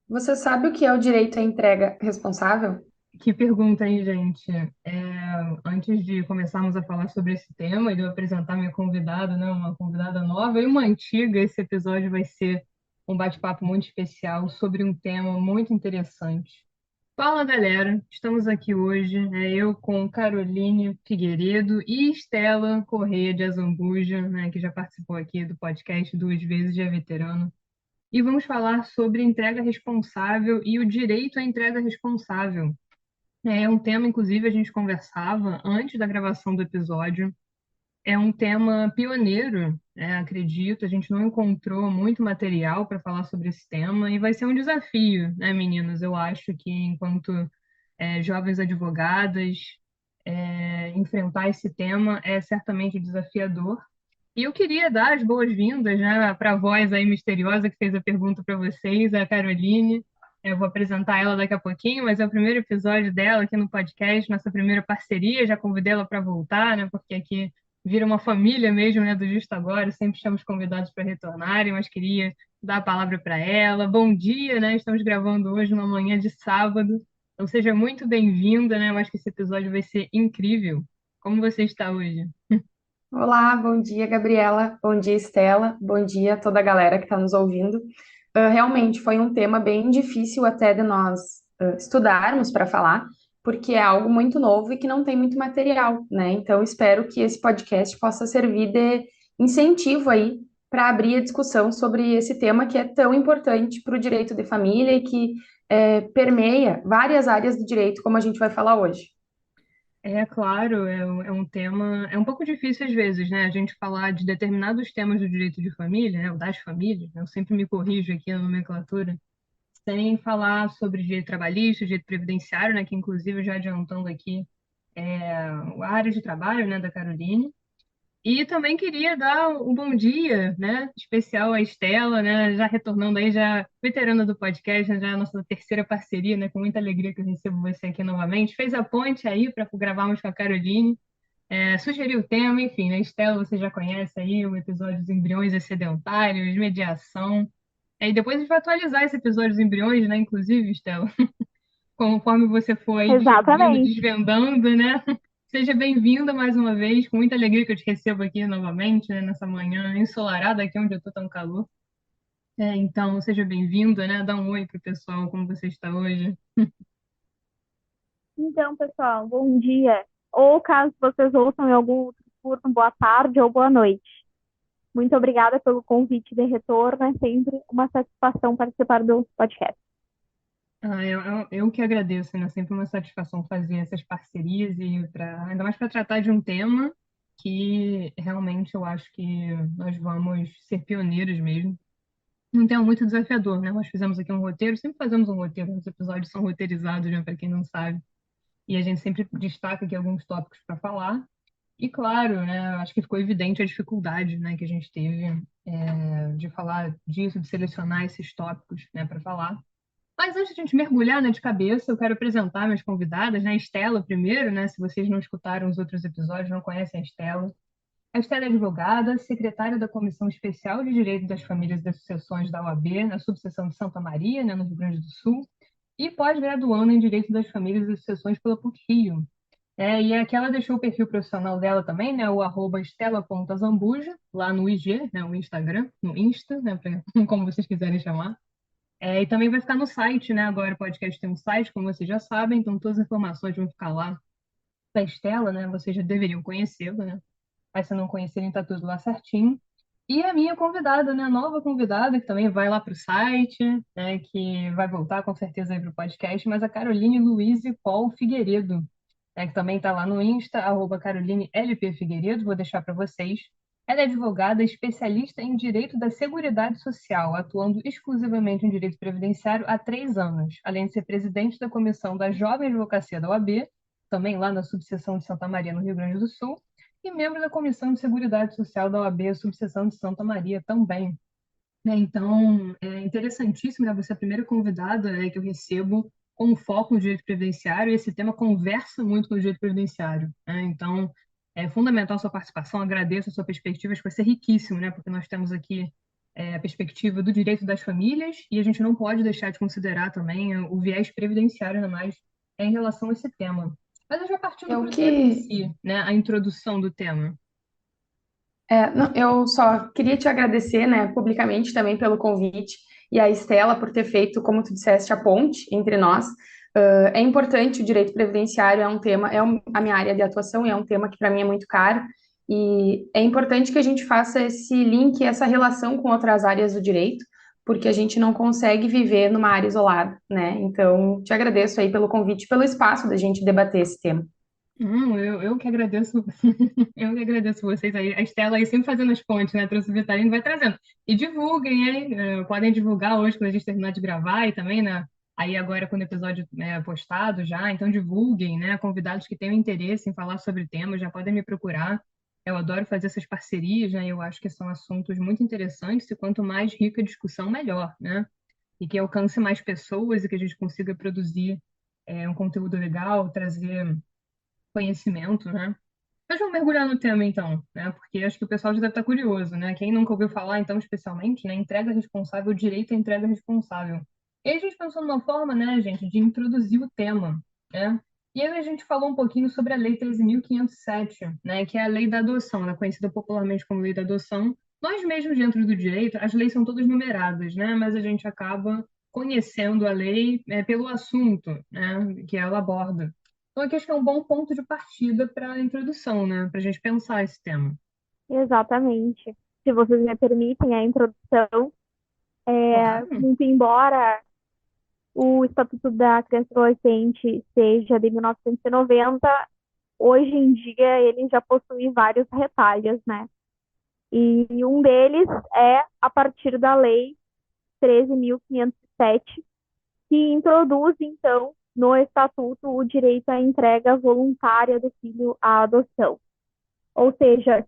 Você sabe o que é o direito à entrega responsável? Que pergunta, hein, gente? Antes de começarmos a falar sobre esse tema e de eu apresentar minha convidada, né, uma convidada nova e uma antiga, esse episódio vai ser um bate-papo muito especial sobre um tema muito interessante. Fala, galera! Estamos aqui hoje, eu com Caroline Figueiredo e Estela Correia de Azambuja, né, que já participou aqui do podcast duas vezes, já é veterana. E vamos falar sobre entrega responsável e o direito à entrega responsável. É um tema, inclusive, a gente conversava antes da gravação do episódio. É um tema pioneiro, acredito. A gente não encontrou muito material para falar sobre esse tema e vai ser um desafio, né, meninas? Eu acho que enquanto jovens advogadas, enfrentar esse tema é certamente desafiador. E eu queria dar as boas-vindas, né, para a voz aí misteriosa que fez a pergunta para vocês, a Caroline. Eu vou apresentar ela daqui a pouquinho, mas é o primeiro episódio dela aqui no podcast, nossa primeira parceria. Já convidei ela para voltar, né, porque aqui vira uma família mesmo, né, do Justo Agora. Sempre chamamos convidados para retornarem, mas queria dar a palavra para ela. Bom dia, né? Estamos gravando hoje, numa manhã de sábado. Então seja muito bem-vinda, né? Eu acho que esse episódio vai ser incrível. Como você está hoje? Olá, bom dia, Gabriela. Bom dia, Estela. Bom dia a toda a galera que está nos ouvindo. Realmente foi um tema bem difícil até de nós estudarmos para falar, porque é algo muito novo e que não tem muito material, né? Então, espero que esse podcast possa servir de incentivo aí para abrir a discussão sobre esse tema que é tão importante para o direito de família e que permeia várias áreas do direito, como a gente vai falar hoje. É claro, é um tema, é um pouco difícil às vezes, né? A gente falar de determinados temas do direito de família, né? O das famílias, né? Eu sempre me corrijo aqui na nomenclatura, sem falar sobre direito trabalhista, direito previdenciário, né? Que inclusive já adiantando aqui a área de trabalho, né, da Caroline. E também queria dar um bom dia, né, especial à Estela, né, já retornando aí, já veterana do podcast, né, já a nossa terceira parceria, né, com muita alegria que eu recebo você aqui novamente. Fez a ponte aí para gravarmos com a Caroline, sugeriu o tema, enfim, né, Estela você já conhece aí o episódio dos embriões excedentários, mediação. E depois a gente vai atualizar esse episódio dos embriões, né, inclusive, Estela, conforme você for aí descobrindo, Exatamente. desvendando, né? Seja bem-vinda mais uma vez, com muita alegria que eu te recebo aqui novamente, né, nessa manhã ensolarada aqui onde eu tô tão calor. Então, seja bem-vinda, né? Dá um oi pro pessoal, como você está hoje. Então, pessoal, bom dia. Ou caso vocês ouçam em algum outro turno, boa tarde ou boa noite. Muito obrigada pelo convite de retorno. É sempre uma satisfação participar do podcast. Eu que agradeço, né? Sempre uma satisfação fazer essas parcerias e ainda mais para tratar de um tema que realmente eu acho que nós vamos ser pioneiros mesmo. Um tema muito desafiador, né? Nós fizemos aqui um roteiro, sempre fazemos um roteiro, os episódios são roteirizados, né? Para quem não sabe. E a gente sempre destaca aqui alguns tópicos para falar. E claro, né, acho que ficou evidente a dificuldade, né, que a gente teve de falar disso, de selecionar esses tópicos, né, para falar. Mas antes de a gente mergulhar, né, de cabeça, eu quero apresentar minhas convidadas, né, a Estela primeiro, né, se vocês não escutaram os outros episódios, não conhecem a Estela. A Estela é advogada, secretária da Comissão Especial de Direito das Famílias e das Sucessões da OAB, na subseção de Santa Maria, né, no Rio Grande do Sul, e pós-graduando em Direito das Famílias e Sucessões pela PUC-Rio. E aqui ela deixou o perfil profissional dela também, né? O arroba estela.zambuja, lá no IG, né? O Instagram, no Insta, né? Como vocês quiserem chamar. E também vai ficar no site, né? Agora o podcast tem um site, como vocês já sabem, então todas as informações vão ficar lá da Estela, né? Vocês já deveriam conhecê-la, né? Mas se não conhecerem, tá tudo lá certinho. E a minha convidada, né? Nova convidada, que também vai lá para o site, né? Que vai voltar com certeza aí para o podcast, mas a Caroline Luize Paul Figueiredo, que também está lá no Insta, arroba Caroline LP Figueiredo, vou deixar para vocês. Ela é advogada especialista em direito da Seguridade Social, atuando exclusivamente em direito previdenciário há 3 anos, além de ser presidente da comissão da Jovem Advocacia da OAB, também lá na subseção de Santa Maria, no Rio Grande do Sul, e membro da Comissão de Seguridade Social da OAB, subseção de Santa Maria também. Então, é interessantíssimo, né? Você é a primeira convidada, que eu recebo com foco no direito previdenciário, e esse tema conversa muito com o direito previdenciário, né? Então, é fundamental a sua participação, agradeço a sua perspectiva, acho que vai ser riquíssimo, né? Porque nós temos aqui a perspectiva do direito das famílias, e a gente não pode deixar de considerar também o viés previdenciário, ainda mais em relação a esse tema. Mas já partindo Eu para o tema em que si, né, a introdução do tema. Não, eu só queria te agradecer, né, publicamente também pelo convite e a Estela por ter feito, como tu disseste, a ponte entre nós. É importante o direito previdenciário, é um tema, a minha área de atuação e é um tema que para mim é muito caro. E é importante que a gente faça esse link, essa relação com outras áreas do direito, porque a gente não consegue viver numa área isolada, né? Então, te agradeço aí pelo convite, pelo espaço da gente debater esse tema. Eu que agradeço, eu que agradeço vocês aí, a Estela aí sempre fazendo as pontes, né? Trouxe o Vitalino, vai trazendo. E divulguem, hein? Podem divulgar hoje quando a gente terminar de gravar e também, né? Aí agora quando o episódio é postado já, então divulguem, né? Convidados que tenham interesse em falar sobre temas já podem me procurar. Eu adoro fazer essas parcerias, né? Eu acho que são assuntos muito interessantes e quanto mais rica a discussão, melhor, né? E que alcance mais pessoas e que a gente consiga produzir um conteúdo legal, trazer conhecimento, né? Mas vamos mergulhar no tema então, né? Porque acho que o pessoal já deve estar curioso, né? Quem nunca ouviu falar, então, especialmente, né? Entrega responsável, direito à entrega responsável. E aí a gente pensou numa forma, né, gente, de introduzir o tema, né? E aí a gente falou um pouquinho sobre a Lei 13.507, né? Que é a lei da adoção, né? Conhecida popularmente como lei da adoção. Nós mesmos, dentro do direito, as leis são todas numeradas, né? Mas a gente acaba conhecendo a lei pelo assunto, né? Que ela aborda. Então, aqui acho que é um bom ponto de partida para a introdução, né? Para a gente pensar esse tema. Exatamente. Se vocês me permitem a introdução, Claro. muito embora o Estatuto da Criança e Adolescente seja de 1990, hoje em dia ele já possui vários retalhos, né? E um deles é a partir da Lei 13.507, que introduz, então, no Estatuto o direito à entrega voluntária do filho à adoção. Ou seja,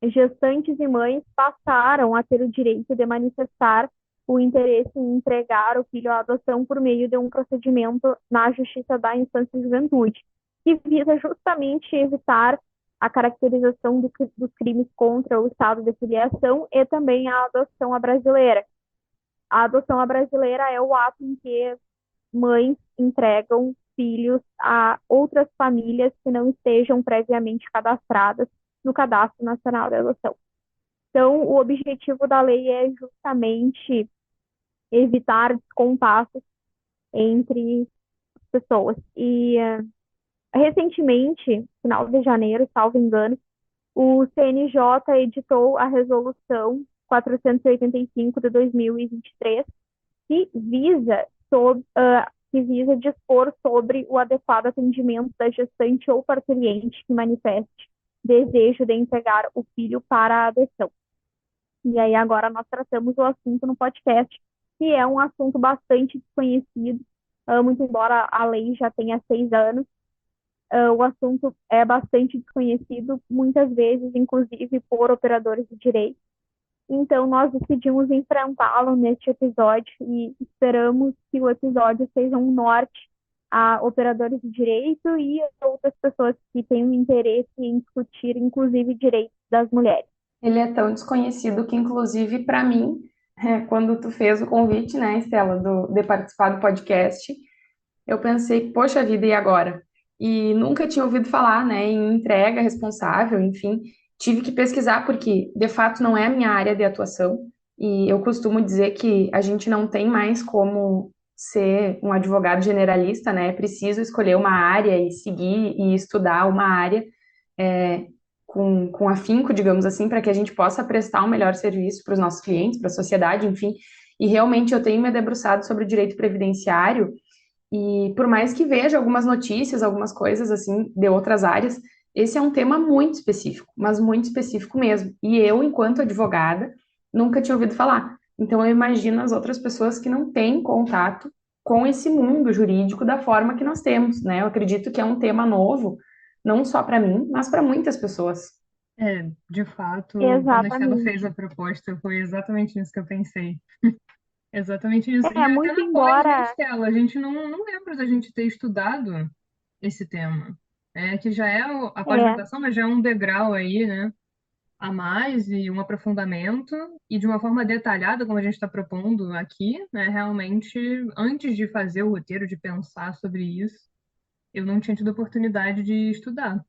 gestantes e mães passaram a ter o direito de manifestar o interesse em entregar o filho à adoção por meio de um procedimento na Justiça da Infância e Juventude, que visa justamente evitar a caracterização dos crimes contra o estado de filiação e também a adoção à brasileira. A adoção à brasileira é o ato em que mães entregam filhos a outras famílias que não estejam previamente cadastradas no Cadastro Nacional de Adoção. Então, o objetivo da lei é justamente evitar descompassos entre pessoas. E recentemente, final de janeiro, salvo engano, o CNJ editou a resolução 485 de 2023, que visa dispor sobre o adequado atendimento da gestante ou parturiente que manifeste desejo de entregar o filho para a adoção. E aí agora nós tratamos o assunto no podcast, que é um assunto bastante desconhecido, muito embora a lei já tenha 6 anos, o assunto é bastante desconhecido, muitas vezes, inclusive, por operadores de direito. Então, nós decidimos enfrentá-lo neste episódio e esperamos que o episódio seja um norte a operadores de direito e a outras pessoas que tenham interesse em discutir, inclusive, direitos das mulheres. Ele é tão desconhecido que, inclusive, para mim, quando tu fez o convite, né, Estela, de participar do podcast, eu pensei, poxa vida, e agora? E nunca tinha ouvido falar, né, em entrega responsável, enfim, tive que pesquisar porque, de fato, não é a minha área de atuação, e eu costumo dizer que a gente não tem mais como ser um advogado generalista, né, é preciso escolher uma área e seguir e estudar uma área, é, com afinco, digamos assim, para que a gente possa prestar um melhor serviço para os nossos clientes, para a sociedade, enfim, e realmente eu tenho me debruçado sobre o direito previdenciário, e por mais que veja algumas notícias, algumas coisas assim de outras áreas, esse é um tema muito específico, mas muito específico mesmo. E eu, enquanto advogada, nunca tinha ouvido falar. Então eu imagino as outras pessoas que não têm contato com esse mundo jurídico da forma que nós temos, né? Eu acredito que é um tema novo, não só para mim, mas para muitas pessoas. De fato, quando a Estela fez Exatamente. a proposta, foi exatamente isso que eu pensei. Exatamente isso. E até Muito na pós, né, embora Estela? A gente não lembra da gente ter estudado esse tema. Que já é a é, pós-graduação, mas já é um degrau aí, né? a mais e um aprofundamento, e de uma forma detalhada, como a gente está propondo aqui, né? Realmente, antes de fazer o roteiro, de pensar sobre isso, eu não tinha tido oportunidade de estudar.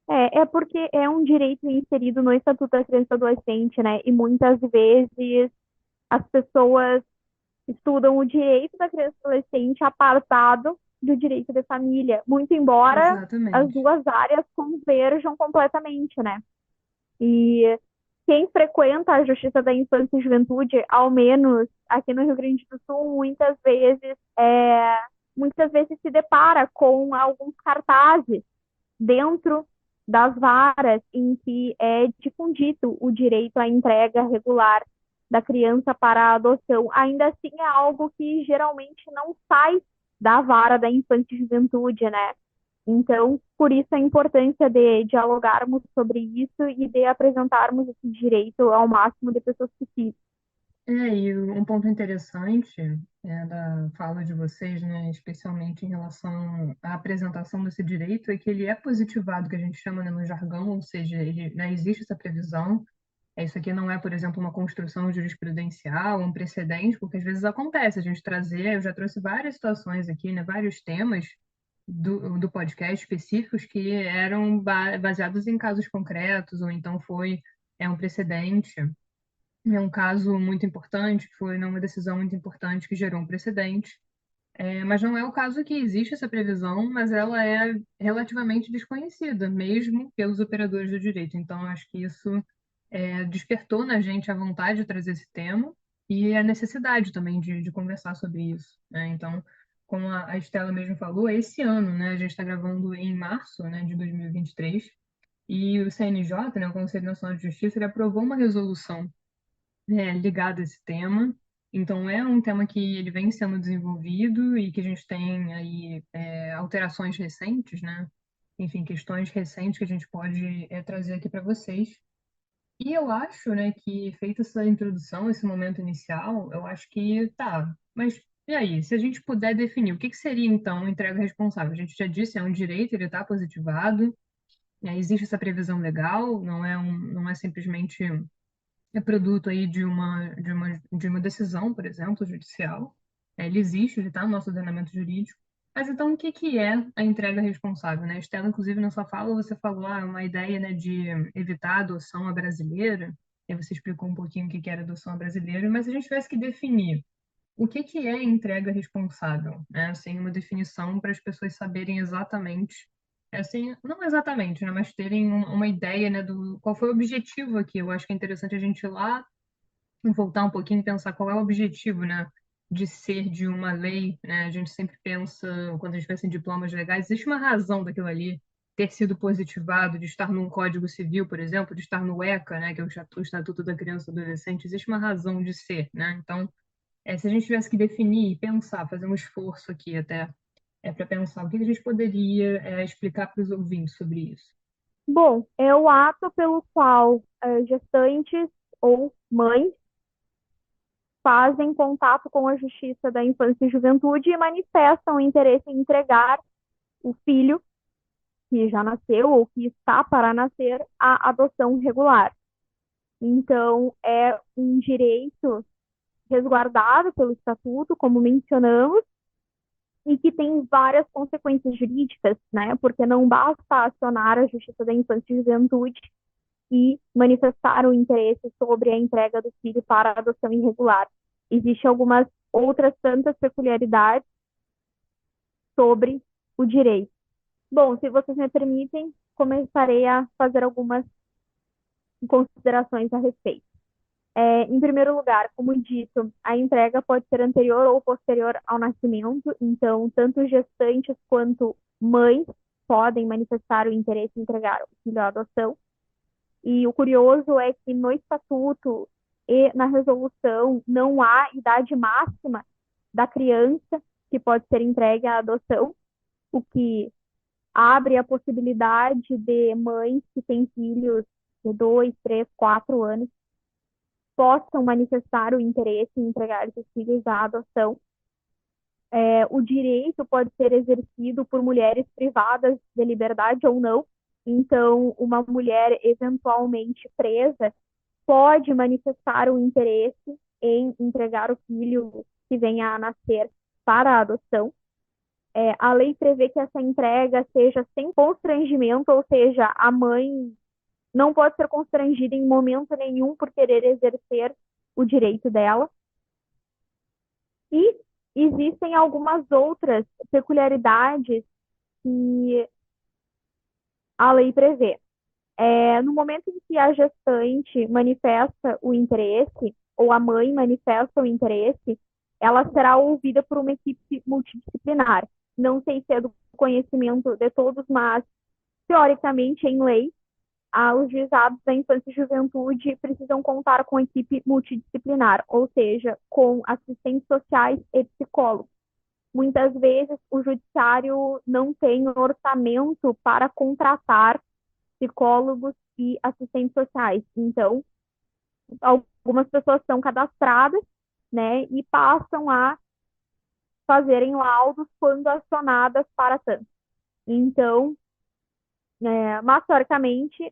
É porque é um direito inserido no Estatuto da Criança e do Adolescente, né? E muitas vezes as pessoas estudam o direito da criança e do adolescente apartado do direito da família, muito embora as Exatamente. duas áreas converjam completamente, né? E quem frequenta a Justiça da Infância e Juventude, ao menos aqui no Rio Grande do Sul, muitas vezes se depara com alguns cartazes dentro das varas em que é difundido o direito à entrega regular da criança para a adoção. Ainda assim, é algo que geralmente não sai da vara da infância e juventude, né? Então, por isso a importância de dialogarmos sobre isso e de apresentarmos esse direito ao máximo de pessoas possíveis. E um ponto interessante da fala de vocês, né, especialmente em relação à apresentação desse direito, é que ele é positivado, que a gente chama, né, no jargão, ou seja, ele, né, existe essa previsão. Isso aqui não é, por exemplo, uma construção jurisprudencial, um precedente, porque às vezes acontece a gente trazer, eu já trouxe várias situações aqui, né, vários temas do podcast específicos que eram baseados em casos concretos, ou então foi um precedente. É um caso muito importante, foi uma decisão muito importante que gerou um precedente. Mas não é o caso que existe essa previsão, mas ela é relativamente desconhecida, mesmo pelos operadores do direito. Então, acho que isso despertou na gente a vontade de trazer esse tema e a necessidade também de conversar sobre isso, né? Então, como a Estela mesmo falou, esse ano, né, a gente está gravando em março, né, de 2023, e o CNJ, né, o Conselho Nacional de Justiça, ele aprovou uma resolução ligado a esse tema. Então, é um tema que ele vem sendo desenvolvido e que a gente tem aí alterações recentes, né? Enfim, questões recentes que a gente pode trazer aqui para vocês. E eu acho, né, que feita essa introdução, esse momento inicial, eu acho que tá. Mas e aí, se a gente puder definir, o que que seria então entrega responsável? A gente já disse, é um direito, ele está positivado, existe essa previsão legal, não é simplesmente produto aí de uma decisão, por exemplo, judicial. Ele existe, ele está no nosso ordenamento jurídico. Mas então, o que que é a entrega responsável, né? Estela, inclusive, na sua fala, você falou uma ideia, né, de evitar a adoção à brasileira. E aí você explicou um pouquinho o que que era adoção à brasileira. Mas se a gente tivesse que definir o que que é entrega responsável, né? Assim, uma definição para as pessoas saberem exatamente, assim, não exatamente, né? Mas terem uma ideia, né, do qual foi o objetivo aqui. Eu acho que é interessante a gente ir lá voltar um pouquinho e pensar qual é o objetivo, né, de ser de uma lei, né? A gente sempre pensa, quando a gente pensa em diplomas legais, existe uma razão daquilo ali ter sido positivado, de estar num Código Civil, por exemplo, de estar no ECA, né, que é o Estatuto da Criança e do Adolescente, existe uma razão de ser, né? Então, se a gente tivesse que definir, pensar, fazer um esforço aqui até para pensar o que a gente poderia explicar para os ouvintes sobre isso. Bom, é o ato pelo qual gestantes ou mães fazem contato com a Justiça da Infância e Juventude e manifestam o interesse em entregar o filho que já nasceu ou que está para nascer à adoção regular. Então, é um direito resguardado pelo Estatuto, como mencionamos, e que tem várias consequências jurídicas, né? Porque não basta acionar a Justiça da Infância e Juventude e manifestar o interesse sobre a entrega do filho para a adoção irregular. Existem algumas outras tantas peculiaridades sobre o direito. Bom, se vocês me permitem, começarei a fazer algumas considerações a respeito. Em primeiro lugar, como dito, a entrega pode ser anterior ou posterior ao nascimento, então, tanto gestantes quanto mães podem manifestar o interesse em entregar o filho à adoção. E o curioso é que no estatuto e na resolução não há idade máxima da criança que pode ser entregue à adoção, o que abre a possibilidade de mães que têm filhos de 2, 3, 4 anos possam manifestar o interesse em entregar esses filhos à adoção. O direito pode ser exercido por mulheres privadas de liberdade ou não, Então, uma mulher eventualmente presa pode manifestar o interesse em entregar o filho que venha a nascer para a adoção. A lei prevê que essa entrega seja sem constrangimento, ou seja, a mãe não pode ser constrangida em momento nenhum por querer exercer o direito dela. E existem algumas outras peculiaridades que a lei prevê. No momento em que a gestante manifesta o interesse, ou a mãe manifesta o interesse, ela será ouvida por uma equipe multidisciplinar. Não sei se é do conhecimento de todos, mas, teoricamente, em lei, os juizados da infância e juventude precisam contar com equipe multidisciplinar, ou seja, com assistentes sociais e psicólogos. Muitas vezes, o judiciário não tem orçamento para contratar psicólogos e assistentes sociais. Então, algumas pessoas são cadastradas, né, e passam a fazerem laudos quando acionadas para tanto. Então, mas, teoricamente,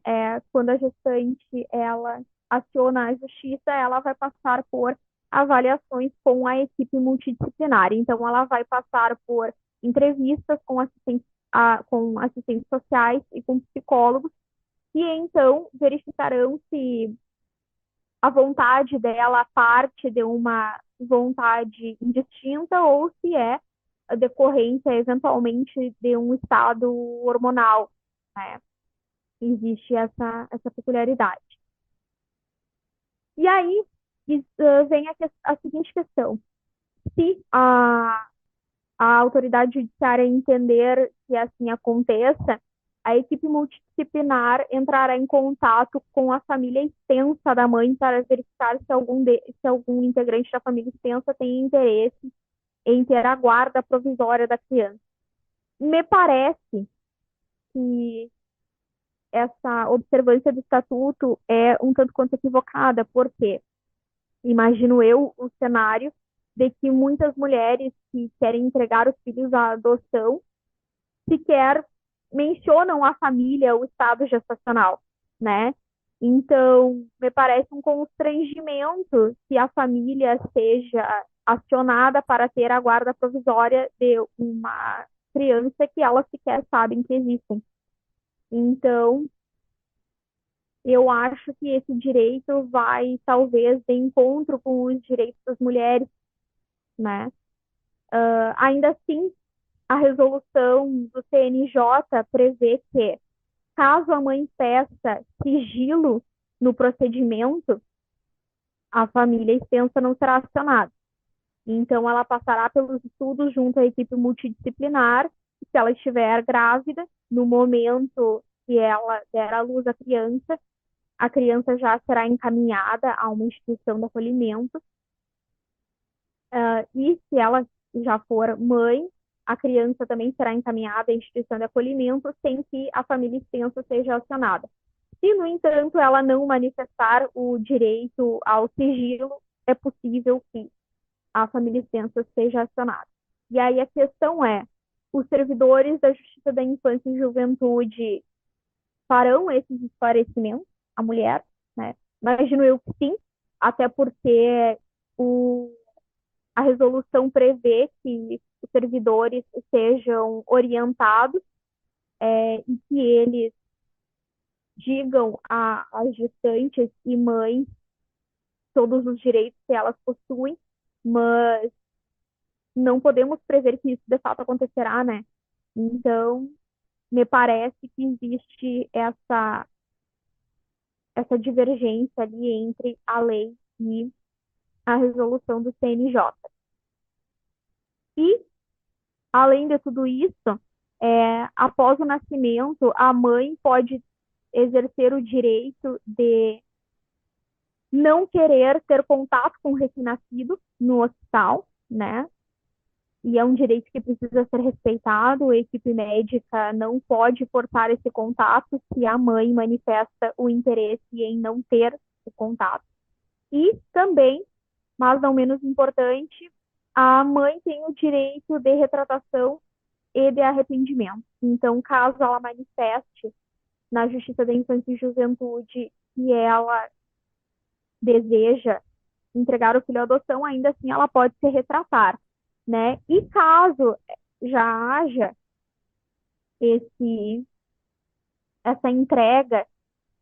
quando a gestante ela aciona a justiça, ela vai passar por avaliações com a equipe multidisciplinar. Então, ela vai passar por entrevistas com assistentes sociais e com psicólogos, e então verificarão se a vontade dela parte de uma vontade indistinta ou se é a decorrência, eventualmente, de um estado hormonal, né? Existe essa peculiaridade. E aí vem a seguinte questão. Se a autoridade judiciária entender que assim aconteça, a equipe multidisciplinar entrará em contato com a família extensa da mãe para verificar se algum integrante da família extensa tem interesse em ter a guarda provisória da criança. Me parece que essa observância do estatuto é um tanto quanto equivocada, porque imagino eu o cenário de que muitas mulheres que querem entregar os filhos à adoção sequer mencionam a família, o estado gestacional, né? Então, me parece um constrangimento que a família seja acionada para ter a guarda provisória de uma criança que elas sequer sabem que existem. Então, eu acho que esse direito vai, talvez, de encontro com os direitos das mulheres, né? Ainda assim, a resolução do CNJ prevê que, caso a mãe peça sigilo no procedimento, a família extensa não será acionada. Então, ela passará pelos estudos junto à equipe multidisciplinar, e se ela estiver grávida, no momento que ela der à luz a criança já será encaminhada a uma instituição de acolhimento. E se ela já for mãe, a criança também será encaminhada à instituição de acolhimento sem que a família extensa seja acionada. Se, no entanto, ela não manifestar o direito ao sigilo, é possível que a família extensa seja acionada. E aí a questão é, os servidores da Justiça da Infância e Juventude farão esses esclarecimentos à mulher, né? Imagino eu que sim, até porque a resolução prevê que os servidores sejam orientados e que eles digam às gestantes e mães todos os direitos que elas possuem, mas não podemos prever que isso de fato acontecerá, né? Então, me parece que existe essa divergência ali entre a lei e a resolução do CNJ. E, além de tudo isso, após o nascimento, a mãe pode exercer o direito de não querer ter contato com o recém-nascido no hospital, né? E é um direito que precisa ser respeitado. A equipe médica não pode forçar esse contato se a mãe manifesta o interesse em não ter o contato. E também, mas não menos importante, a mãe tem o direito de retratação e de arrependimento. Então, caso ela manifeste na Justiça da Infância e Juventude que ela deseja entregar o filho à adoção, ainda assim ela pode se retratar, né? E caso já haja esse, essa entrega,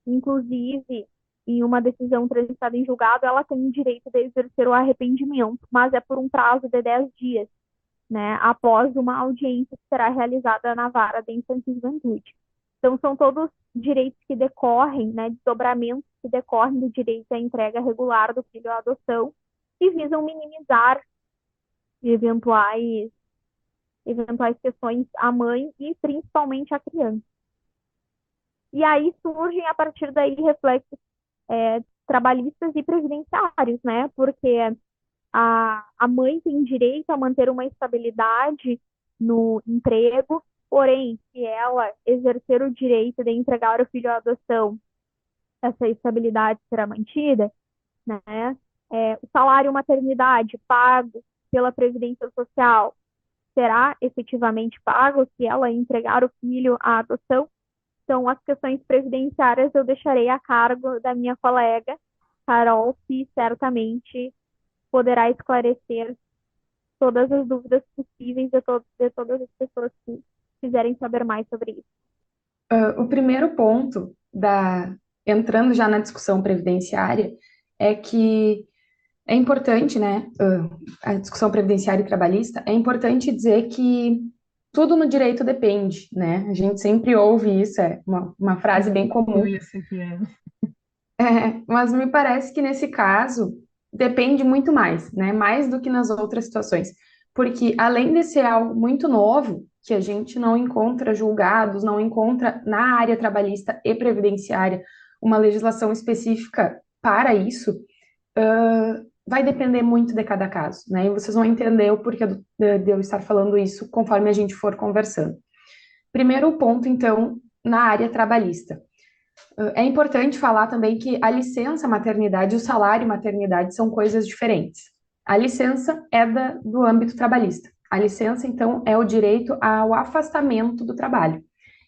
inclusive em uma decisão transitada em julgado, ela tem o direito de exercer o arrependimento, mas é por um prazo de 10 dias, né? Após uma audiência que será realizada na vara da infância e juventude. Então, são todos direitos que decorrem, né? Desdobramentos que decorrem do direito à entrega regular do filho à adoção e visam minimizar eventuais, eventuais questões à mãe e principalmente à criança. E aí surgem, a partir daí, reflexos trabalhistas e previdenciários, né? Porque a mãe tem direito a manter uma estabilidade no emprego, porém, se ela exercer o direito de entregar o filho à adoção, essa estabilidade será mantida, né? O salário maternidade pago pela Previdência Social será efetivamente pago se ela entregar o filho à adoção? Então, as questões previdenciárias eu deixarei a cargo da minha colega, Carol, que certamente poderá esclarecer todas as dúvidas possíveis de todas as pessoas que quiserem saber mais sobre isso. O primeiro ponto entrando já na discussão previdenciária é que é importante, né, a discussão previdenciária e trabalhista, é importante dizer que tudo no direito depende, né? A gente sempre ouve isso, é uma frase bem comum. Isso aqui é. Mas me parece que nesse caso depende muito mais, né? Mais do que nas outras situações. Porque além de ser algo muito novo, que a gente não encontra julgados, não encontra na área trabalhista e previdenciária uma legislação específica para isso, vai depender muito de cada caso, né? E vocês vão entender o porquê de eu estar falando isso conforme a gente for conversando. Primeiro ponto, então, na área trabalhista. É importante falar também que a licença maternidade e o salário maternidade são coisas diferentes. A licença é do âmbito trabalhista. A licença, então, é o direito ao afastamento do trabalho,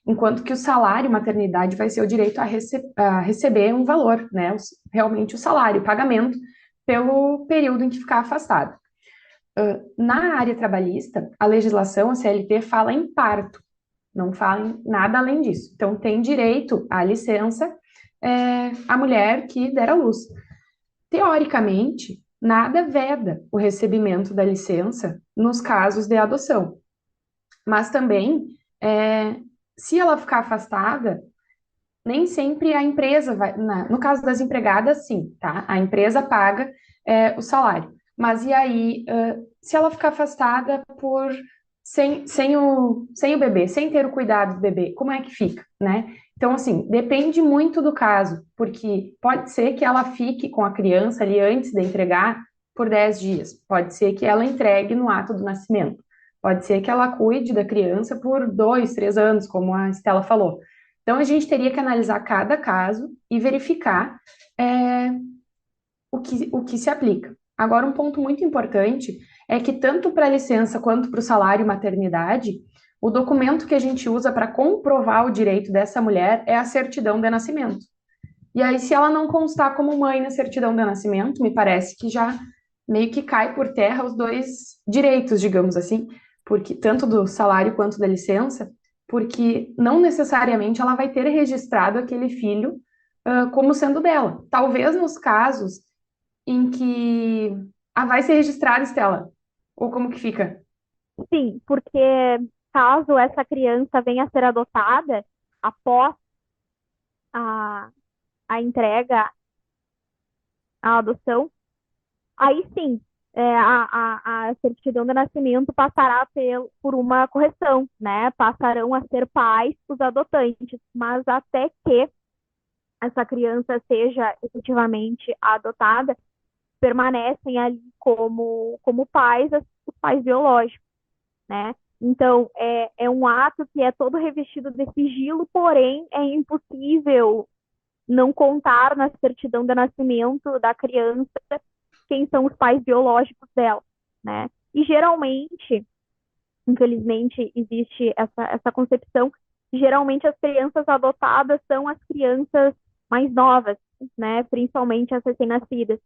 enquanto que o salário maternidade vai ser o direito a receber um valor, né? Realmente o salário, o pagamento pelo período em que ficar afastado. Na área trabalhista, a legislação, a CLT, fala em parto, não fala em nada além disso. Então, tem direito à licença a mulher que der à luz. Teoricamente, nada veda o recebimento da licença nos casos de adoção. Mas também, se ela ficar afastada, nem sempre a empresa vai. No caso das empregadas, sim, tá? A empresa paga o salário. Mas e aí, se ela ficar afastada sem o bebê, sem ter o cuidado do bebê, como é que fica, né? Então, assim, depende muito do caso, porque pode ser que ela fique com a criança ali antes de entregar por 10 dias, pode ser que ela entregue no ato do nascimento, pode ser que ela cuide da criança por 2, 3 anos, como a Estela falou. Então, a gente teria que analisar cada caso e verificar o que se aplica. Agora, um ponto muito importante é que, tanto para a licença quanto para o salário maternidade, o documento que a gente usa para comprovar o direito dessa mulher é a certidão de nascimento. E aí, se ela não constar como mãe na certidão de nascimento, me parece que já meio que cai por terra os dois direitos, digamos assim, porque tanto do salário quanto da licença, porque não necessariamente ela vai ter registrado aquele filho como sendo dela. Talvez nos casos em que vai ser registrada, Estela, ou como que fica? Sim, porque caso essa criança venha a ser adotada após a, a entrega, a adoção, aí sim, a certidão de nascimento passará por uma correção, né? Passarão a ser pais os adotantes, mas até que essa criança seja efetivamente adotada, permanecem ali como pais, os pais biológicos, né? Então, é um ato que é todo revestido de sigilo, porém é impossível não contar na certidão de nascimento da criança quem são os pais biológicos dela, né? E geralmente, infelizmente, existe essa concepção Geralmente as crianças adotadas são as crianças mais novas, né? Principalmente as recém-nascidas.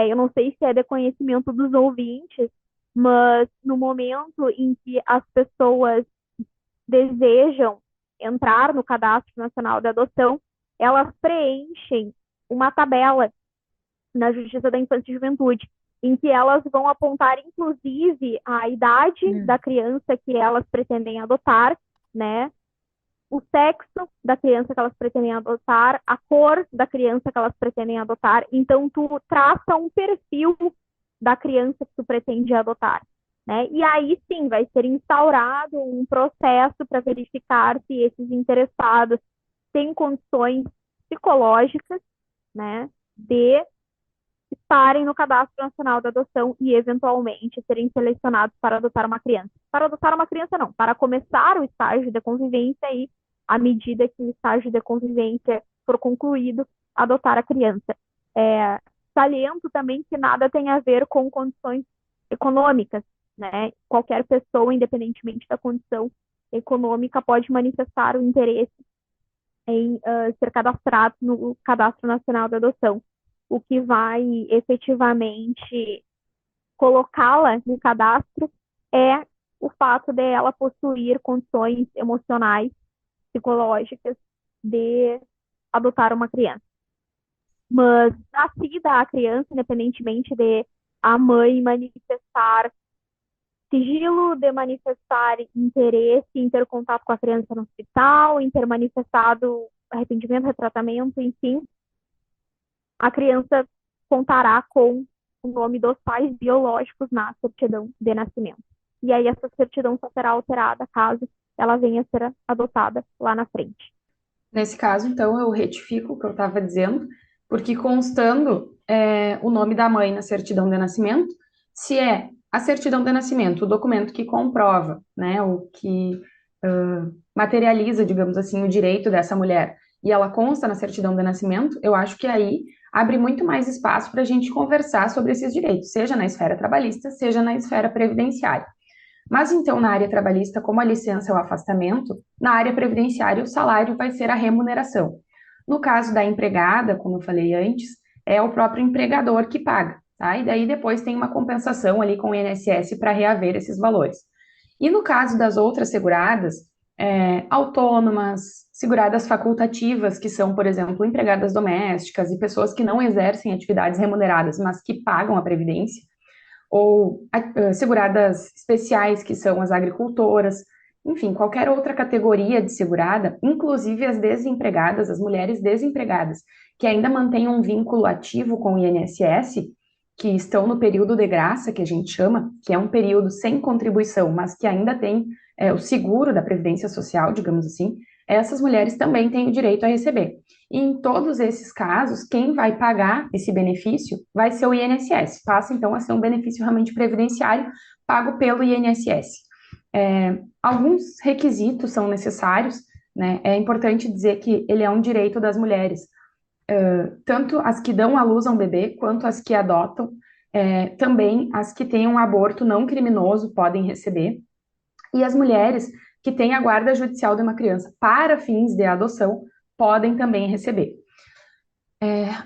Eu não sei se é de conhecimento dos ouvintes, mas no momento em que as pessoas desejam entrar no Cadastro Nacional de Adoção, elas preenchem uma tabela na Justiça da Infância e Juventude, em que elas vão apontar, inclusive, a idade da criança que elas pretendem adotar, né? O sexo da criança que elas pretendem adotar, a cor da criança que elas pretendem adotar. Então, tu traça um perfil da criança que tu pretende adotar, né? E aí sim vai ser instaurado um processo para verificar se esses interessados têm condições psicológicas, né, de estarem no Cadastro Nacional da Adoção e, eventualmente, serem selecionados para adotar uma criança. Para adotar uma criança, não. Para começar o estágio de convivência e, à medida que o estágio de convivência for concluído, adotar a criança. Saliento também que nada tem a ver com condições econômicas, né? Qualquer pessoa, independentemente da condição econômica, pode manifestar o interesse em ser cadastrado no Cadastro Nacional da Adoção. O que vai efetivamente colocá-la no cadastro é o fato de ela possuir condições emocionais, psicológicas de adotar uma criança. Mas, nascida a criança, independentemente de a mãe manifestar sigilo, de manifestar interesse em ter contato com a criança no hospital, em ter manifestado arrependimento, retratamento, enfim, a criança contará com o nome dos pais biológicos na certidão de nascimento. E aí essa certidão só será alterada caso ela venha a ser adotada lá na frente. Nesse caso, então, eu retifico o que eu estava dizendo, porque constando o nome da mãe na certidão de nascimento, se é a certidão de nascimento, o documento que comprova, né, o que materializa, digamos assim, o direito dessa mulher, e ela consta na certidão de nascimento, eu acho que aí abre muito mais espaço para a gente conversar sobre esses direitos, seja na esfera trabalhista, seja na esfera previdenciária. Mas então, na área trabalhista, como a licença é o afastamento, na área previdenciária o salário vai ser a remuneração. No caso da empregada, como eu falei antes, é o próprio empregador que paga, tá? E daí depois tem uma compensação ali com o INSS para reaver esses valores. E no caso das outras seguradas, autônomas, seguradas facultativas, que são, por exemplo, empregadas domésticas e pessoas que não exercem atividades remuneradas, mas que pagam a previdência, ou seguradas especiais, que são as agricultoras, enfim, qualquer outra categoria de segurada, inclusive as desempregadas, as mulheres desempregadas, que ainda mantêm um vínculo ativo com o INSS, que estão no período de graça, que a gente chama, que é um período sem contribuição, mas que ainda tem o seguro da Previdência Social, digamos assim, essas mulheres também têm o direito a receber. E em todos esses casos, quem vai pagar esse benefício vai ser o INSS. Passa, então, a ser um benefício realmente previdenciário pago pelo INSS. Alguns requisitos são necessários, né? É importante dizer que ele é um direito das mulheres, tanto as que dão à luz a um bebê, quanto as que adotam, também as que têm um aborto não criminoso podem receber, e as mulheres que têm a guarda judicial de uma criança para fins de adoção podem também receber.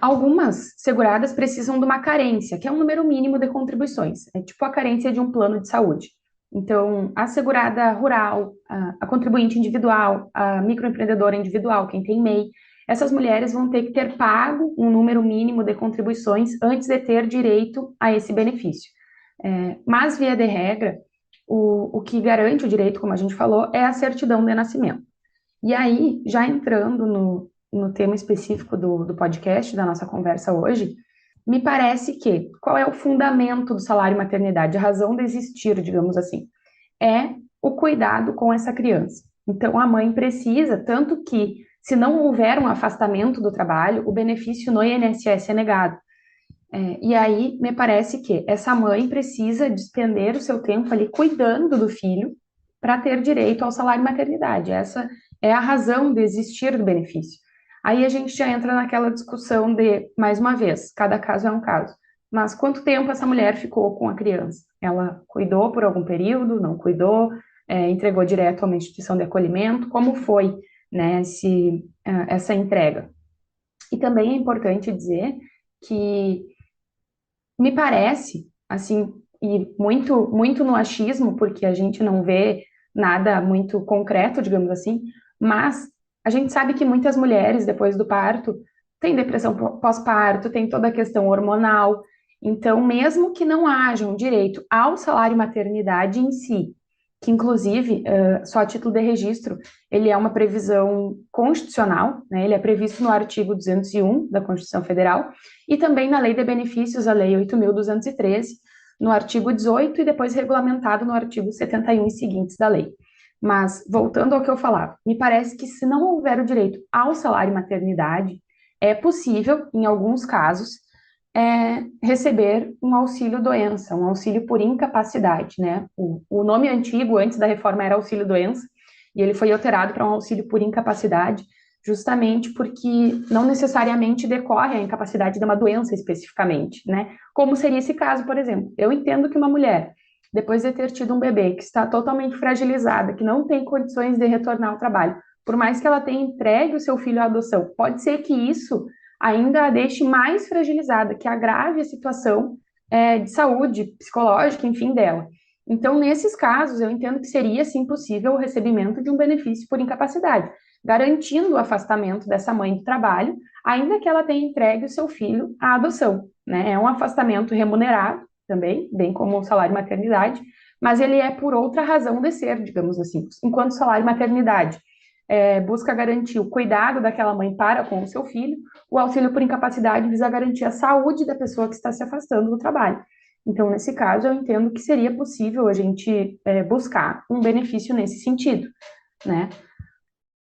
Algumas seguradas precisam de uma carência, que é um número mínimo de contribuições, é tipo a carência de um plano de saúde. Então, a segurada rural, a contribuinte individual, a microempreendedora individual, quem tem MEI, essas mulheres vão ter que ter pago um número mínimo de contribuições antes de ter direito a esse benefício. Mas, via de regra, o que garante o direito, como a gente falou, é a certidão de nascimento. E aí, já entrando no tema específico do podcast, da nossa conversa hoje, me parece que qual é o fundamento do salário maternidade, a razão de existir, digamos assim, é o cuidado com essa criança. Então, a mãe precisa, tanto que, se não houver um afastamento do trabalho, o benefício no INSS é negado. E aí, me parece que essa mãe precisa despender o seu tempo ali cuidando do filho para ter direito ao salário maternidade. Essa é a razão de existir do benefício. Aí a gente já entra naquela discussão de, mais uma vez, cada caso é um caso. Mas quanto tempo essa mulher ficou com a criança? Ela cuidou por algum período? Não cuidou? entregou direto a uma instituição de acolhimento? Como foi, né, essa entrega? E também é importante dizer que me parece, assim, e muito, muito no achismo, porque a gente não vê nada muito concreto, digamos assim, mas a gente sabe que muitas mulheres, depois do parto, têm depressão pós-parto, tem toda a questão hormonal. Então, mesmo que não haja um direito ao salário maternidade em si, que inclusive, só a título de registro, ele é uma previsão constitucional, né? Ele é previsto no artigo 201 da Constituição Federal, e também na Lei de Benefícios, a Lei 8.213, no artigo 18 e depois regulamentado no artigo 71 e seguintes da lei. Mas, voltando ao que eu falava, me parece que se não houver o direito ao salário maternidade, é possível, em alguns casos, receber um auxílio-doença, um auxílio por incapacidade, né? O nome antigo, antes da reforma, era auxílio-doença, e ele foi alterado para um auxílio por incapacidade, justamente porque não necessariamente decorre a incapacidade de uma doença especificamente, né? Como seria esse caso, por exemplo. Eu entendo que uma mulher, depois de ter tido um bebê que está totalmente fragilizada, que não tem condições de retornar ao trabalho, por mais que ela tenha entregue o seu filho à adoção, pode ser que isso ainda a deixe mais fragilizada, que agrave a situação de saúde psicológica, enfim, dela. Então, nesses casos, eu entendo que seria, sim, possível o recebimento de um benefício por incapacidade, garantindo o afastamento dessa mãe do trabalho, ainda que ela tenha entregue o seu filho à adoção, né? É um afastamento remunerado também, bem como o salário maternidade, mas ele é por outra razão de ser, digamos assim. Enquanto o salário maternidade busca garantir o cuidado daquela mãe para com o seu filho, o auxílio por incapacidade visa garantir a saúde da pessoa que está se afastando do trabalho. Então, nesse caso, eu entendo que seria possível a gente buscar um benefício nesse sentido, né?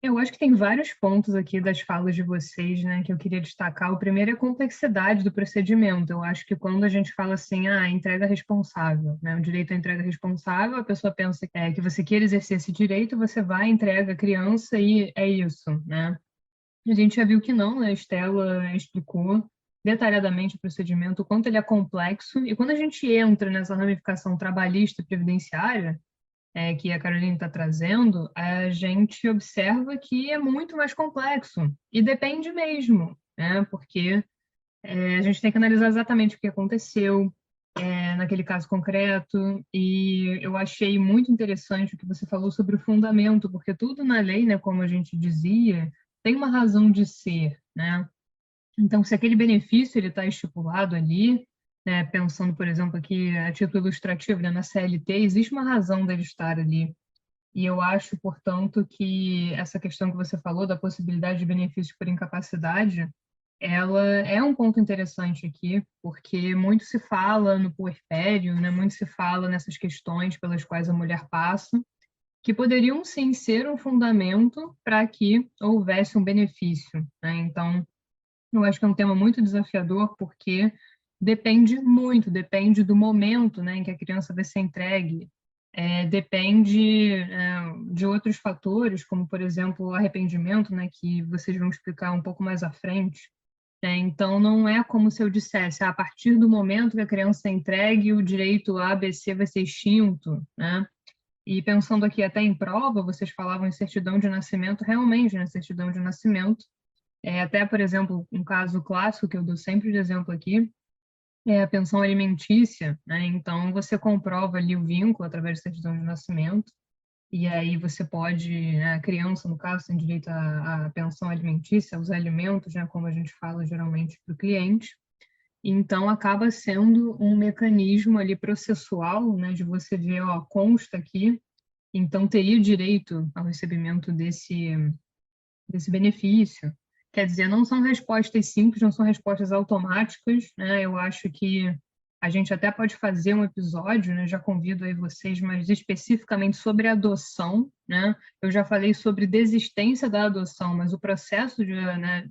Eu acho que tem vários pontos aqui das falas de vocês, né, que eu queria destacar. O primeiro é a complexidade do procedimento. Eu acho que quando a gente fala assim, entrega responsável, né, o direito à entrega responsável, a pessoa pensa que você quer exercer esse direito, você vai, entrega a criança e é isso, né? A gente já viu que não, né? A Estela explicou detalhadamente o procedimento, o quanto ele é complexo, e quando a gente entra nessa ramificação trabalhista e previdenciária, que a Carolina está trazendo, a gente observa que é muito mais complexo e depende mesmo, né? Porque a gente tem que analisar exatamente o que aconteceu naquele caso concreto, e eu achei muito interessante o que você falou sobre o fundamento, porque tudo na lei, né, como a gente dizia, tem uma razão de ser, né? Então, se aquele benefício ele está estipulado ali, né, pensando, por exemplo, aqui a título ilustrativo, né, na CLT, existe uma razão dele estar ali. E eu acho, portanto, que essa questão que você falou da possibilidade de benefício por incapacidade, ela é um ponto interessante aqui, porque muito se fala no puerpério, né, muito se fala nessas questões pelas quais a mulher passa, que poderiam sim ser um fundamento para que houvesse um benefício, né? Então, eu acho que é um tema muito desafiador, porque depende muito, depende do momento, né, em que a criança vai ser entregue, depende de outros fatores, como, por exemplo, o arrependimento, né, que vocês vão explicar um pouco mais à frente. Então, não é como se eu dissesse, a partir do momento que a criança é entregue, o direito A, B, C vai ser extinto, né? E pensando aqui até em prova, vocês falavam em certidão de nascimento, realmente, na certidão de nascimento, até, por exemplo, um caso clássico que eu dou sempre de exemplo aqui, é a pensão alimentícia, né? Então, você comprova ali o vínculo através de certidão de nascimento, e aí você pode, né, a criança, no caso, tem direito à pensão alimentícia, aos alimentos, né, como a gente fala geralmente para o cliente. Então, acaba sendo um mecanismo ali processual, né, de você ver, ó, consta aqui, então teria direito ao recebimento desse benefício. Quer dizer, não são respostas simples, não são respostas automáticas, né? Eu acho que a gente até pode fazer um episódio, né? Já convido aí vocês, mas especificamente sobre adoção, né? Eu já falei sobre desistência da adoção, mas o processo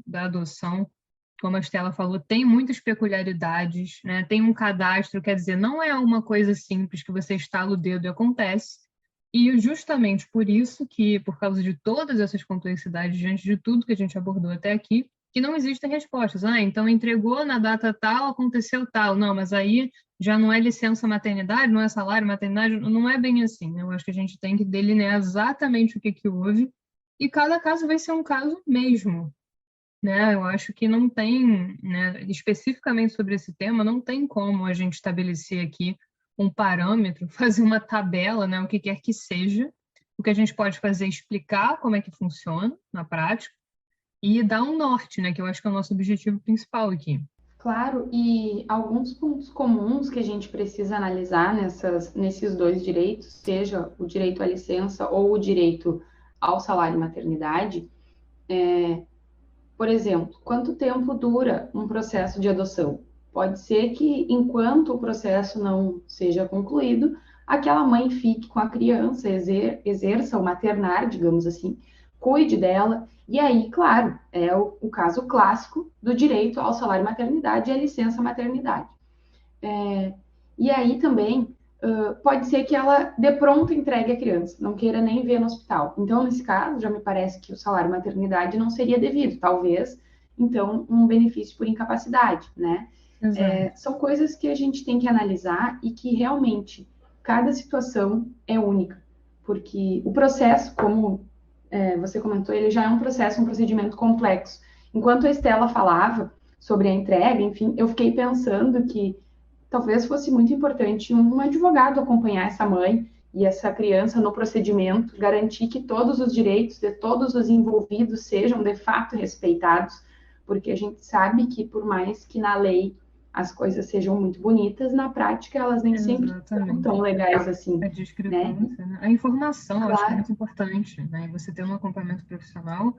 da adoção, como a Estela falou, tem muitas peculiaridades, né? Tem um cadastro, quer dizer, não é uma coisa simples que você estala o dedo e acontece. E justamente por isso que, por causa de todas essas complexidades, diante de tudo que a gente abordou até aqui, que não existem respostas. Então entregou na data tal, aconteceu tal. Não, mas aí já não é licença maternidade, não é salário maternidade, não é bem assim, né? Eu acho que a gente tem que delinear exatamente o que que houve, e cada caso vai ser um caso mesmo, né? Eu acho que não tem, né, especificamente sobre esse tema, não tem como a gente estabelecer aqui um parâmetro, fazer uma tabela, né, o que quer que seja. O que a gente pode fazer é explicar como é que funciona na prática e dar um norte, né, que eu acho que é o nosso objetivo principal aqui. Claro, e alguns pontos comuns que a gente precisa analisar nesses dois direitos, seja o direito à licença ou o direito ao salário maternidade, por exemplo, quanto tempo dura um processo de adoção? Pode ser que, enquanto o processo não seja concluído, aquela mãe fique com a criança, exerça o maternar, digamos assim, cuide dela. E aí, claro, é o caso clássico do direito ao salário maternidade e à licença maternidade. E aí também pode ser que ela de pronto entregue a criança, não queira nem ver no hospital. Então, nesse caso, já me parece que o salário maternidade não seria devido, talvez, então, um benefício por incapacidade, né? Exato. São coisas que a gente tem que analisar e que realmente cada situação é única, porque o processo, como você comentou, ele já é um processo, um procedimento complexo. Enquanto a Estela falava sobre a entrega, enfim, eu fiquei pensando que talvez fosse muito importante um advogado acompanhar essa mãe e essa criança no procedimento, garantir que todos os direitos de todos os envolvidos sejam de fato respeitados, porque a gente sabe que por mais que na lei as coisas sejam muito bonitas, na prática elas nem sempre são Exatamente. tão legais assim, A né? discrepância, né? A informação, eu acho que é Claro, muito importante, né? E você ter um acompanhamento profissional,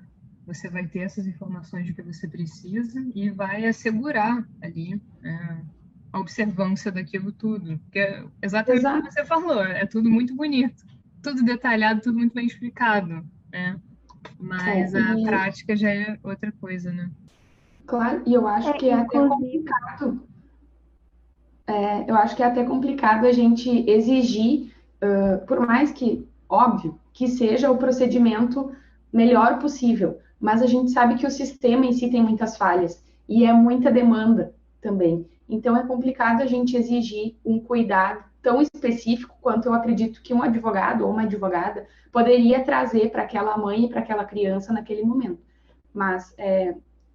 você vai ter essas informações de que você precisa e vai assegurar ali, né, a observância daquilo tudo. Porque é exatamente o que exato. você falou, é tudo muito bonito, tudo detalhado, tudo muito bem explicado, né? Mas a E prática já é outra coisa, né? claro, e eu acho que é até Inclusive, complicado. Eu acho que é até complicado a gente exigir, por mais que, óbvio, que seja o procedimento melhor possível, mas a gente sabe que o sistema em si tem muitas falhas e é muita demanda também. Então é complicado a gente exigir um cuidado tão específico quanto eu acredito que um advogado ou uma advogada poderia trazer para aquela mãe e para aquela criança naquele momento. Mas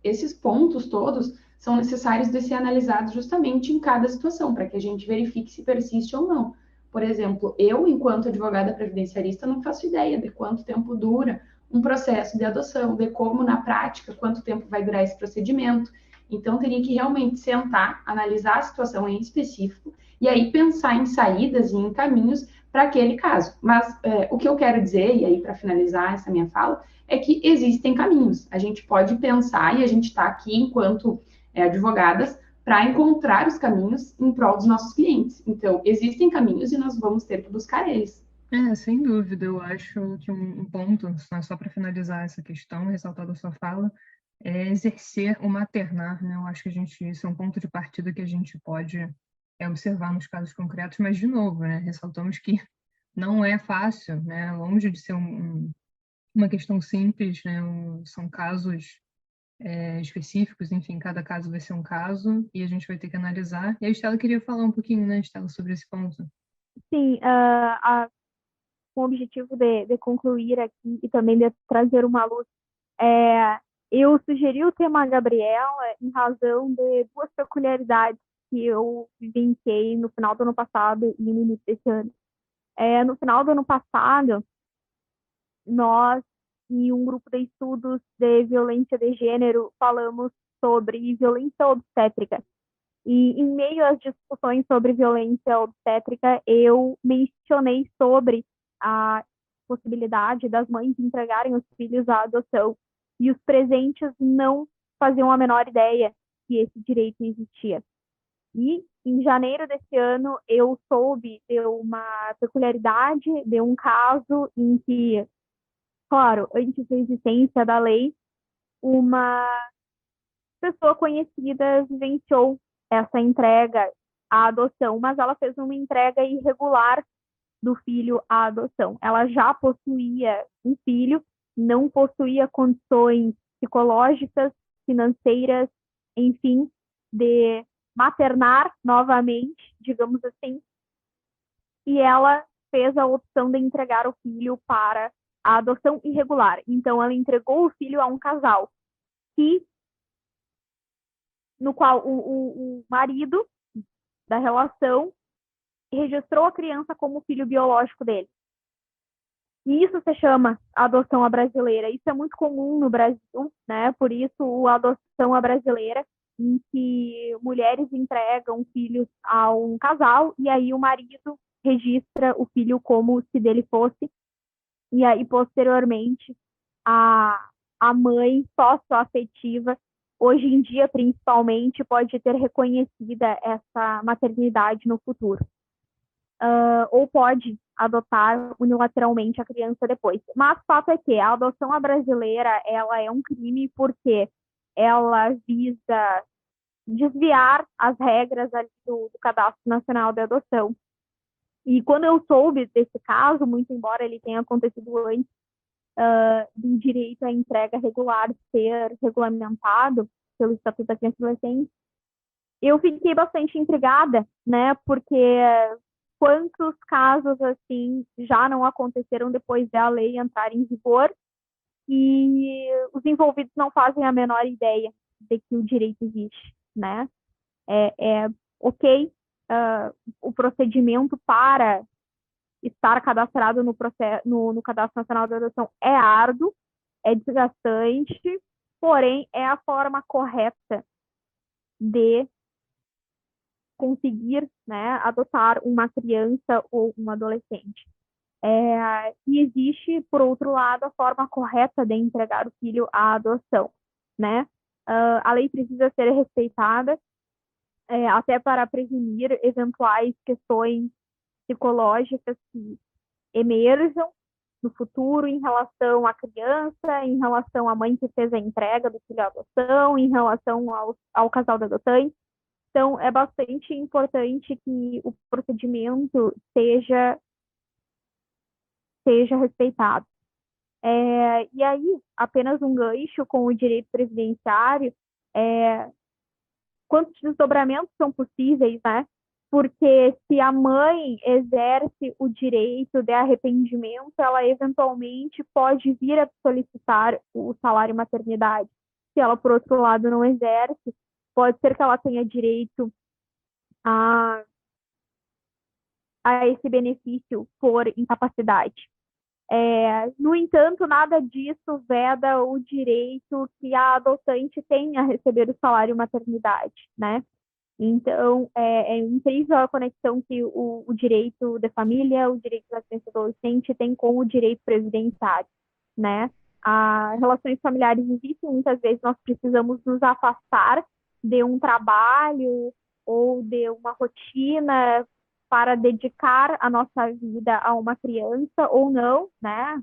esses pontos todos são necessários de ser analisados justamente em cada situação, para que a gente verifique se persiste ou não. Por exemplo, eu, enquanto advogada previdenciarista, não faço ideia de quanto tempo dura um processo de adoção, de como, na prática, quanto tempo vai durar esse procedimento. Então, teria que realmente sentar, analisar a situação em específico e aí pensar em saídas e em caminhos para aquele caso. Mas o que eu quero dizer, e aí para finalizar essa minha fala, é que existem caminhos. A gente pode pensar, e a gente está aqui enquanto advogadas, para encontrar os caminhos em prol dos nossos clientes. Então, existem caminhos e nós vamos ter que buscar eles. Sem dúvida, eu acho que um ponto, só para finalizar essa questão, ressaltar da sua fala, é exercer o maternar, né? Eu acho que isso é um ponto de partida que a gente pode observar nos casos concretos, mas, de novo, né, ressaltamos que não é fácil, né? Longe de ser uma questão simples, né? São casos específicos, enfim, cada caso vai ser um caso e a gente vai ter que analisar. E a Estela queria falar um pouquinho, né, Estela, sobre esse ponto. sim, com o objetivo de concluir aqui e também de trazer uma luz, eu sugeri o tema Gabriela em razão de duas peculiaridades que eu vivenciei no final do ano passado e no início desse ano. No final do ano passado, nós, em um grupo de estudos de violência de gênero, falamos sobre violência obstétrica. E em meio às discussões sobre violência obstétrica, eu mencionei sobre a possibilidade das mães entregarem os filhos à adoção. E os presentes não faziam a menor ideia que esse direito existia. E em janeiro desse ano, eu soube de uma peculiaridade, de um caso em que, claro, antes da existência da lei, uma pessoa conhecida vivenciou essa entrega à adoção, mas ela fez uma entrega irregular do filho à adoção. Ela já possuía um filho, não possuía condições psicológicas, financeiras, enfim, de maternar novamente, digamos assim, e ela fez a opção de entregar o filho para a adoção irregular. Então, ela entregou o filho a um casal que, no qual o marido da relação registrou a criança como filho biológico dele. E isso se chama adoção à brasileira. Isso é muito comum no Brasil, né? Por isso, a adoção à brasileira, em que mulheres entregam filhos a um casal e aí o marido registra o filho como se dele fosse, e aí, posteriormente, a mãe socioafetiva, hoje em dia, principalmente, pode ter reconhecida essa maternidade no futuro. Ou pode adotar unilateralmente a criança depois. Mas o fato é que a adoção à brasileira, ela é um crime porque ela visa desviar as regras ali do Cadastro Nacional de Adoção. E quando eu soube desse caso, muito embora ele tenha acontecido antes do direito à entrega regular ser regulamentado pelo Estatuto da Criança e Adolescente, eu fiquei bastante intrigada, né? Porque quantos casos assim já não aconteceram depois da lei entrar em vigor e os envolvidos não fazem a menor ideia de que o direito existe, né? É ok, o procedimento para estar cadastrado no Cadastro Nacional de Adoção é árduo, é desgastante, porém é a forma correta de conseguir, né, adotar uma criança ou um adolescente. E existe, por outro lado, a forma correta de entregar o filho à adoção, né? A lei precisa ser respeitada, até para prevenir eventuais questões psicológicas que emerjam no futuro em relação à criança, em relação à mãe que fez a entrega do filho à adoção, em relação ao casal de adotantes. Então, é bastante importante que o procedimento seja respeitado. E aí, apenas um gancho com o direito previdenciário, quantos desdobramentos são possíveis, né? Porque se a mãe exerce o direito de arrependimento, ela eventualmente pode vir a solicitar o salário maternidade. Se ela, por outro lado, não exerce, pode ser que ela tenha direito a esse benefício por incapacidade. No entanto, nada disso veda o direito que a adotante tenha a receber o salário maternidade, né? Então, é incrível a conexão que o direito da família, o direito da criança e adolescente tem com o direito previdenciário, né? As relações familiares existem, muitas vezes nós precisamos nos afastar de um trabalho ou de uma rotina para dedicar a nossa vida a uma criança ou não, né?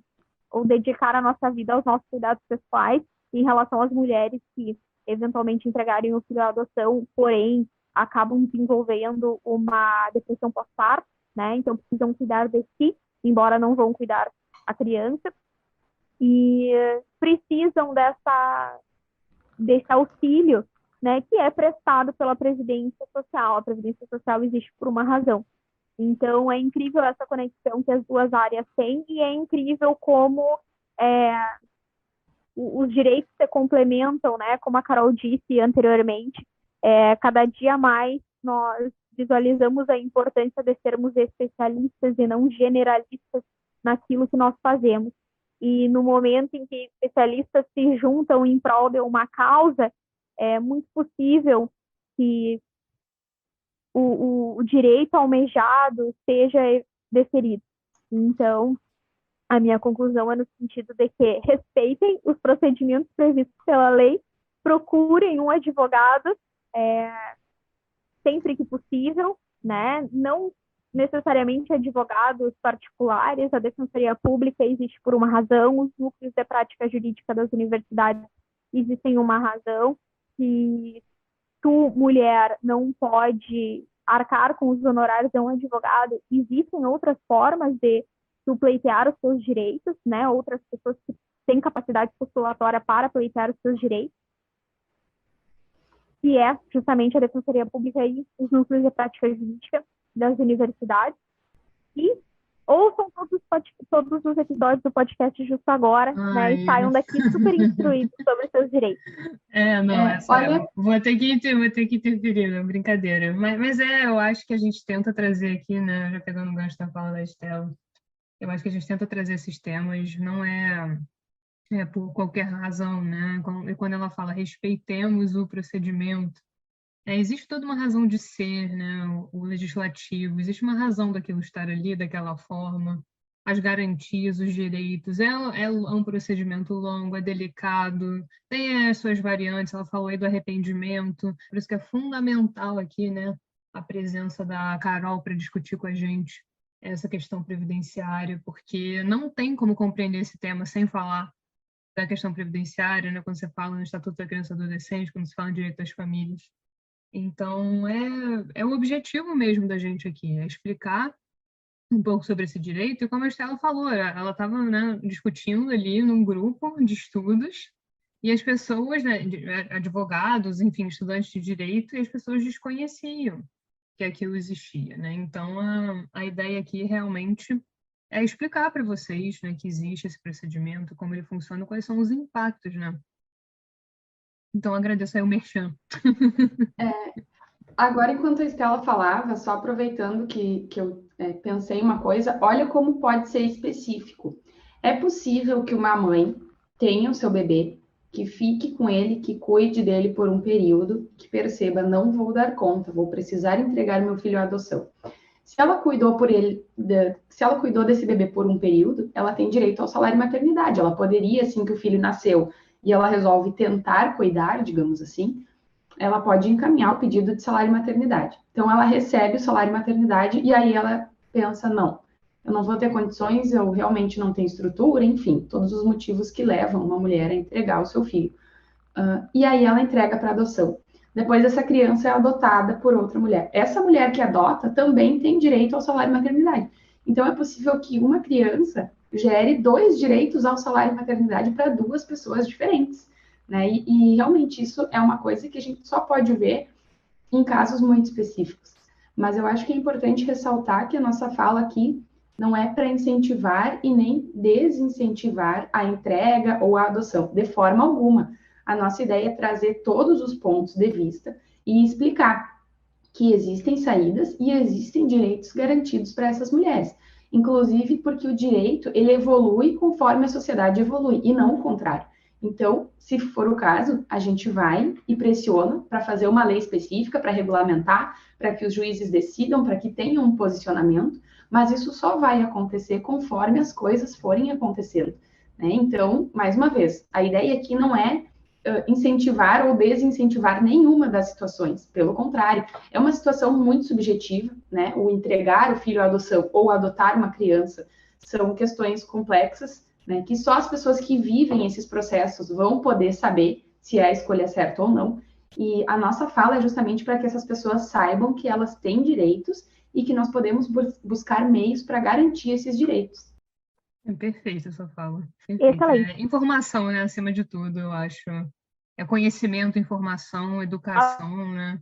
Ou dedicar a nossa vida aos nossos cuidados pessoais em relação às mulheres que eventualmente entregarem o filho à adoção, porém acabam desenvolvendo uma depressão pós-parto, né? Então precisam cuidar de si, embora não vão cuidar a criança, e precisam desse auxílio, né, que é prestado pela Previdência Social. A Previdência Social existe por uma razão. Então, é incrível essa conexão que as duas áreas têm e é incrível como os direitos se complementam, né? Como a Carol disse anteriormente, cada dia mais nós visualizamos a importância de sermos especialistas e não generalistas naquilo que nós fazemos. E no momento em que especialistas se juntam em prol de uma causa, é muito possível que o direito almejado seja deferido. Então, a minha conclusão é no sentido de que respeitem os procedimentos previstos pela lei, procurem um advogado sempre que possível, né? Não necessariamente advogados particulares, a Defensoria Pública existe por uma razão, os núcleos de prática jurídica das universidades existem uma razão, que tu, mulher, não pode arcar com os honorários de um advogado, existem outras formas de tu pleitear os seus direitos, né? Outras pessoas que têm capacidade postulatória para pleitear os seus direitos. que é justamente a Defensoria Pública e os núcleos de prática jurídica das universidades. E ouçam todos os episódios do podcast Justo Agora, né? E Ai, saiam daqui super instruídos sobre seus direitos. não, Olha, vou ter que interferir, não, brincadeira. Mas eu acho que a gente tenta trazer aqui, né, já pegando o gancho da fala da Estela, eu acho que a gente tenta trazer esses temas, não é por qualquer razão, né? E quando ela fala respeitemos o procedimento, existe toda uma razão de ser, né? O legislativo, existe uma razão daquilo estar ali, daquela forma, as garantias, os direitos. É um procedimento longo, é delicado, tem as suas variantes. Ela falou aí do arrependimento, por isso que é fundamental aqui, né? A presença da Carol para discutir com a gente essa questão previdenciária, porque não tem como compreender esse tema sem falar da questão previdenciária, né? Quando você fala no Estatuto da Criança e do Adolescente, quando se fala em direito das famílias. Então, é o objetivo mesmo da gente aqui, é explicar um pouco sobre esse direito, e como a Estela falou, ela estava, né, discutindo ali num grupo de estudos, e as pessoas, né, advogados, enfim, estudantes de direito, e as pessoas desconheciam que aquilo existia, né? Então, a ideia aqui realmente é explicar para vocês, né, que existe esse procedimento, como ele funciona, quais são os impactos, né? Então, agradeço aí o merchan. agora, enquanto a Estela falava, só aproveitando que eu pensei em uma coisa, olha como pode ser específico. É possível que uma mãe tenha o seu bebê, que fique com ele, que cuide dele por um período, que perceba, não vou dar conta, vou precisar entregar meu filho à adoção. Se ela cuidou por ele, se ela cuidou desse bebê por um período, ela tem direito ao salário maternidade. Ela poderia, assim que o filho nasceu e ela resolve tentar cuidar, digamos assim, ela pode encaminhar o pedido de salário maternidade. Então, ela recebe o salário maternidade e aí ela pensa, não, eu não vou ter condições, eu realmente não tenho estrutura, enfim, todos os motivos que levam uma mulher a entregar o seu filho. E aí ela entrega para adoção. Depois essa criança é adotada por outra mulher. Essa mulher que adota também tem direito ao salário maternidade. Então, é possível que uma criança gere dois direitos ao salário maternidade para duas pessoas diferentes. Né? E realmente isso é uma coisa que a gente só pode ver em casos muito específicos. Mas eu acho que é importante ressaltar que a nossa fala aqui não é para incentivar e nem desincentivar a entrega ou a adoção, de forma alguma. A nossa ideia é trazer todos os pontos de vista e explicar que existem saídas e existem direitos garantidos para essas mulheres. Inclusive porque o direito, ele evolui conforme a sociedade evolui, e não o contrário. Então, se for o caso, a gente vai e pressiona para fazer uma lei específica, para regulamentar, para que os juízes decidam, para que tenham um posicionamento, mas isso só vai acontecer conforme as coisas forem acontecendo. Né? Então, mais uma vez, a ideia aqui não é incentivar ou desincentivar nenhuma das situações. Pelo contrário, é uma situação muito subjetiva, né? O entregar o filho à adoção ou adotar uma criança são questões complexas, né? Que só as pessoas que vivem esses processos vão poder saber se é a escolha certa ou não. E a nossa fala é justamente para que essas pessoas saibam que elas têm direitos e que nós podemos buscar meios para garantir esses direitos. É perfeita essa fala. Perfeita. Excelente. Informação, né, acima de tudo, eu acho. É conhecimento, informação, educação, né?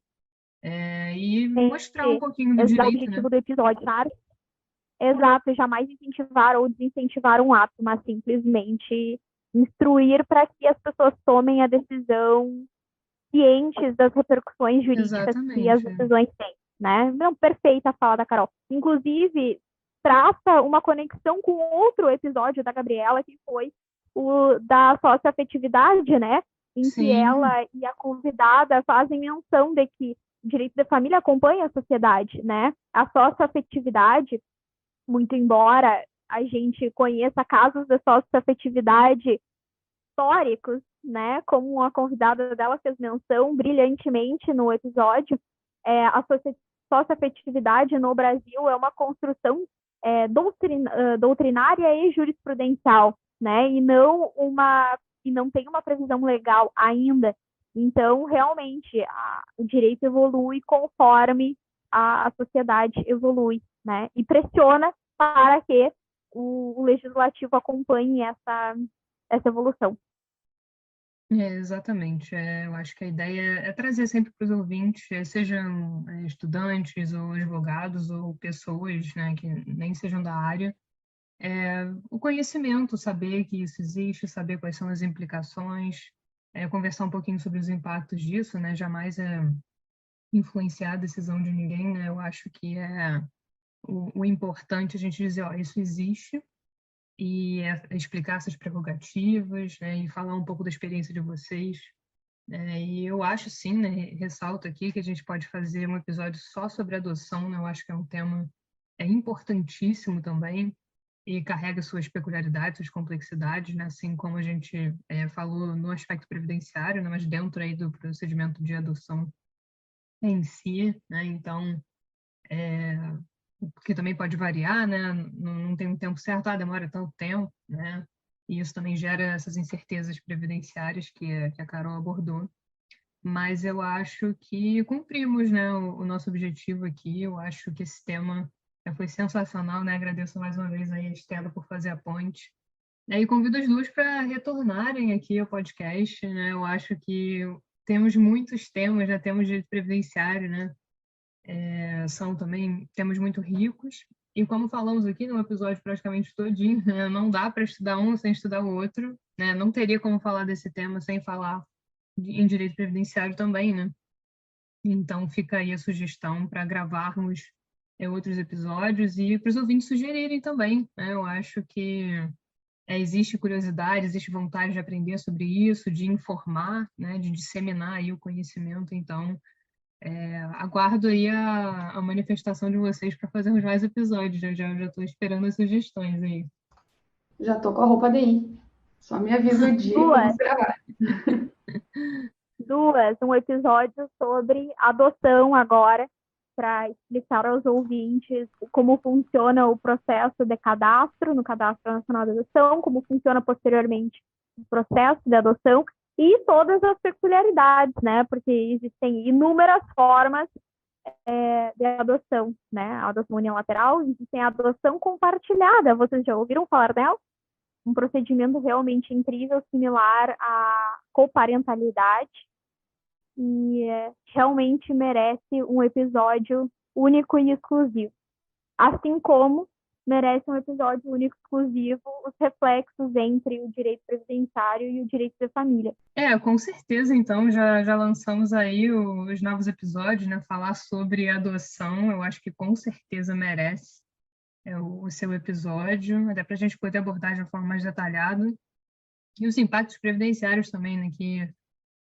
E mostrar um pouquinho do Esse é o direito, né? objetivo do episódio, sabe? Exato, jamais incentivar ou desincentivar um ato, mas simplesmente instruir para que as pessoas tomem a decisão cientes das repercussões jurídicas que as Exatamente. decisões têm, né? Não, perfeita a fala da Carol. Inclusive, traça uma conexão com outro episódio da Gabriela, que foi o da socioafetividade, né? Em que Sim, ela e a convidada fazem menção de que o direito da família acompanha a sociedade, né? A socioafetividade, muito embora a gente conheça casos de socioafetividade históricos, né? Como a convidada dela fez menção brilhantemente no episódio, a socioafetividade no Brasil é uma construção doutrinária e jurisprudencial, né? E não tem uma previsão legal ainda. Então, realmente, o direito evolui conforme a sociedade evolui, né? E pressiona para que o legislativo acompanhe essa evolução. Exatamente. Eu acho que a ideia é trazer sempre para os ouvintes, sejam estudantes ou advogados ou pessoas, né, que nem sejam da área, o conhecimento, saber que isso existe, saber quais são as implicações, conversar um pouquinho sobre os impactos disso, né, jamais influenciar a decisão de ninguém, né, eu acho que é o importante a gente dizer, ó, isso existe, e explicar essas prerrogativas, né, e falar um pouco da experiência de vocês. E eu acho, sim, né, ressalto aqui que a gente pode fazer um episódio só sobre adoção, né, eu acho que é um tema importantíssimo também e carrega suas peculiaridades, suas complexidades, né, assim como a gente falou no aspecto previdenciário, né, mas dentro aí do procedimento de adoção em si, né, então porque também pode variar, né? Não tem um tempo certo, demora tanto tempo, né? E isso também gera essas incertezas previdenciárias que a Carol abordou. Mas eu acho que cumprimos, né, o nosso objetivo aqui. Eu acho que esse tema foi sensacional, né? Agradeço mais uma vez aí a Estela por fazer a ponte. E convido as duas para retornarem aqui ao podcast, né? Eu acho que temos muitos temas, já temos direito previdenciário, né? São também temas muito ricos. E como falamos aqui no episódio praticamente todinho, né, não dá para estudar um sem estudar o outro, né? Não teria como falar desse tema sem falar em direito previdenciário também, né? Então fica aí a sugestão para gravarmos outros episódios e para os ouvintes sugerirem também, né? Eu acho que existe curiosidade, existe vontade de aprender sobre isso, de informar, né? De disseminar aí o conhecimento, então aguardo aí a manifestação de vocês para fazermos mais episódios. Eu já estou esperando as sugestões aí. Já tô com a roupa daí. Só me avisa o dia e Duas, vamos gravar. um episódio sobre adoção agora, para explicar aos ouvintes como funciona o processo de cadastro no Cadastro Nacional de Adoção, como funciona posteriormente o processo de adoção e todas as peculiaridades, né? Porque existem inúmeras formas de adoção, né? A adoção unilateral, existem a adoção compartilhada. Vocês já ouviram falar dela? Um procedimento realmente incrível, similar à coparentalidade, e realmente merece um episódio único e exclusivo. Assim como merece um episódio único e exclusivo os reflexos entre o direito previdenciário e o direito da família. Com certeza, então, já lançamos aí os novos episódios, né? Falar sobre adoção, eu acho que com certeza merece o seu episódio, até para a gente poder abordar de uma forma mais detalhada. E os impactos previdenciários também, né? Que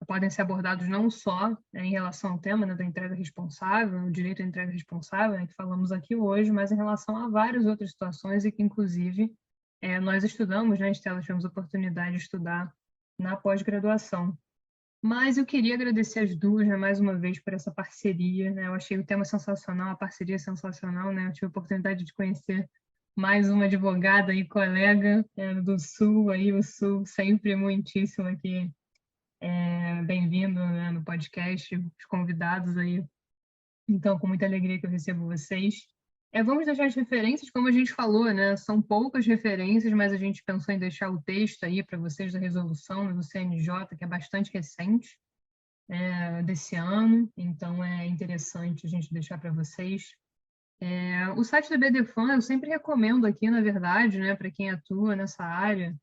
podem ser abordados não só em relação ao tema, né, da entrega responsável, o direito à entrega responsável, né, que falamos aqui hoje, mas em relação a várias outras situações e que, inclusive, nós estudamos, né, Estela, tivemos a oportunidade de estudar na pós-graduação. Mas eu queria agradecer as duas, né, mais uma vez por essa parceria, né? Eu achei o tema sensacional, a parceria sensacional, né? Eu tive a oportunidade de conhecer mais uma advogada e colega do Sul, aí o Sul sempre muitíssimo aqui bem-vindo, né, no podcast, os convidados aí. Então, com muita alegria que eu recebo vocês. Vamos deixar as referências, como a gente falou, né? São poucas referências, mas a gente pensou em deixar o texto aí para vocês da resolução, né, do CNJ, que é bastante recente, desse ano, então é interessante a gente deixar para vocês. O site da BDFAN eu sempre recomendo aqui, na verdade, né, para quem atua nessa área,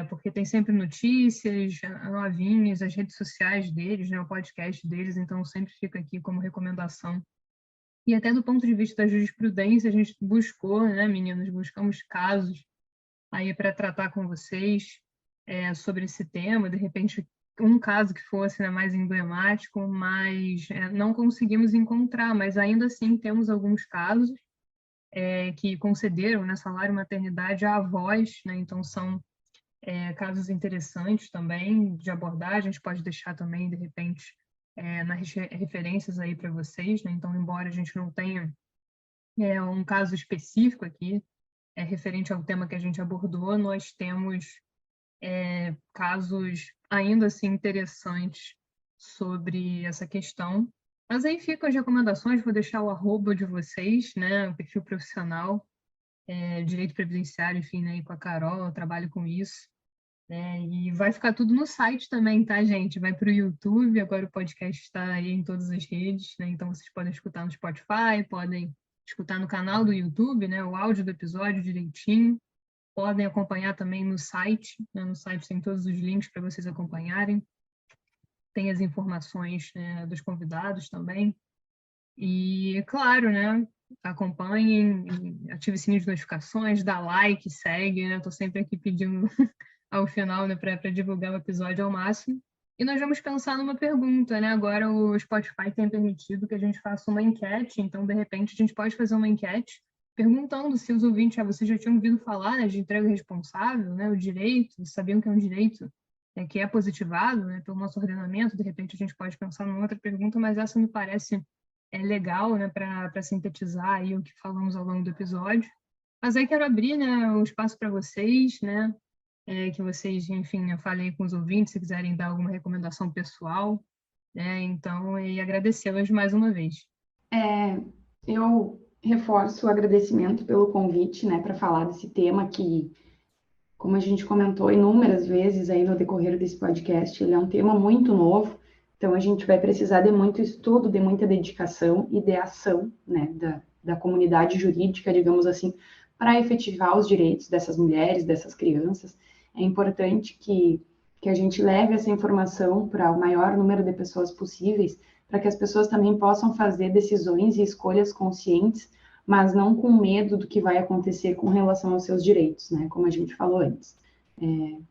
porque tem sempre notícias novinhas, as redes sociais deles, né, o podcast deles, então sempre fica aqui como recomendação. E até do ponto de vista da jurisprudência, a gente buscou, né, meninos, buscamos casos aí para tratar com vocês sobre esse tema, de repente um caso que fosse, né, mais emblemático, mas não conseguimos encontrar, mas ainda assim temos alguns casos que concederam, né, salário e maternidade a avós, né, então são casos interessantes também de abordar, a gente pode deixar também, de repente, nas referências aí para vocês, né? Então, embora a gente não tenha um caso específico aqui, referente ao tema que a gente abordou, nós temos casos ainda assim interessantes sobre essa questão. Mas aí ficam as recomendações, vou deixar o arroba de vocês, né? O perfil profissional, direito previdenciário, enfim, né? Com a Carol, eu trabalho com isso. né? E vai ficar tudo no site também, tá, gente? Vai para o YouTube, agora o podcast está aí em todas as redes, né? Então vocês podem escutar no Spotify, podem escutar no canal do YouTube, né? O áudio do episódio direitinho. Podem acompanhar também no site, né? No site tem todos os links para vocês acompanharem. Tem as informações, né, dos convidados também. E, claro, né? Acompanhem, ative o sininho de notificações, dá like, segue, né? Estou sempre aqui pedindo ao final, né, para divulgar o episódio ao máximo. E nós vamos pensar numa pergunta, né? Agora o Spotify tem permitido que a gente faça uma enquete, então, de repente, a gente pode fazer uma enquete perguntando se os ouvintes, vocês já tinham ouvido falar, né, de entrega responsável, né, o direito, sabiam que é um direito, né, que é positivado, né, pelo nosso ordenamento. De repente, a gente pode pensar numa outra pergunta, mas essa me parece legal, né, para sintetizar aí o que falamos ao longo do episódio. Mas aí quero abrir, né, o espaço para vocês, né, que vocês, enfim, né, falem com os ouvintes, se quiserem dar alguma recomendação pessoal, né, então, e agradecê-las mais uma vez. Eu reforço o agradecimento pelo convite, né, para falar desse tema que, como a gente comentou inúmeras vezes aí no decorrer desse podcast, ele é um tema muito novo, então a gente vai precisar de muito estudo, de muita dedicação e de ação, né, da comunidade jurídica, digamos assim, para efetivar os direitos dessas mulheres, dessas crianças. É importante que a gente leve essa informação para o maior número de pessoas possíveis, para que as pessoas também possam fazer decisões e escolhas conscientes, mas não com medo do que vai acontecer com relação aos seus direitos, né? Como a gente falou antes.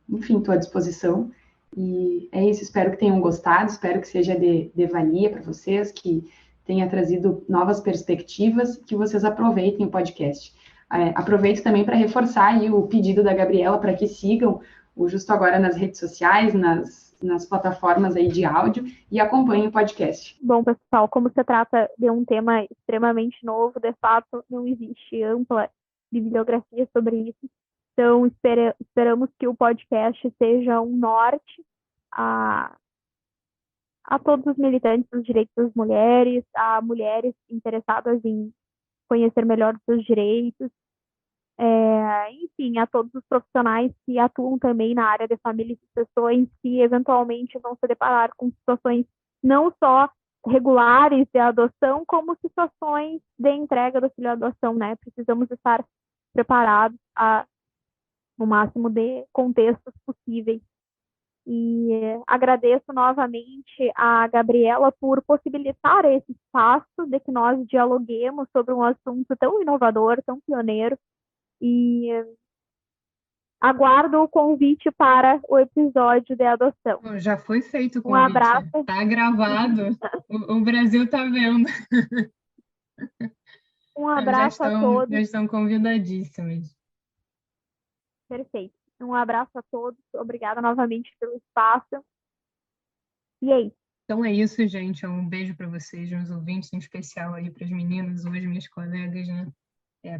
Enfim, estou à disposição. E é isso, espero que tenham gostado, espero que seja de valia para vocês, que tenha trazido novas perspectivas, que vocês aproveitem o podcast. Aproveito também para reforçar aí o pedido da Gabriela para que sigam o Justo Agora nas redes sociais, nas plataformas aí de áudio e acompanhem o podcast. Bom, pessoal, como se trata de um tema extremamente novo, de fato, não existe ampla bibliografia sobre isso. Então, esperamos que o podcast seja um norte a todos os militantes dos direitos das mulheres, a mulheres interessadas em conhecer melhor os seus direitos, enfim, a todos os profissionais que atuam também na área de família e sucessões, que eventualmente vão se deparar com situações não só regulares de adoção, como situações de entrega do filho à adoção, né? Precisamos estar preparados no máximo de contextos possíveis. E agradeço novamente a Gabriela por possibilitar esse espaço de que nós dialoguemos sobre um assunto tão inovador, tão pioneiro, e aguardo o convite para o episódio de adoção. Já foi feito o Um convite. abraço. Tá gravado. O Brasil tá vendo. Um abraço a todos. Já estão convidadíssimos. Perfeito. Um abraço a todos. Obrigada novamente pelo espaço. E aí? Então é isso, gente. Um beijo para vocês, meus ouvintes, em especial aí para as meninas, hoje minhas colegas, né?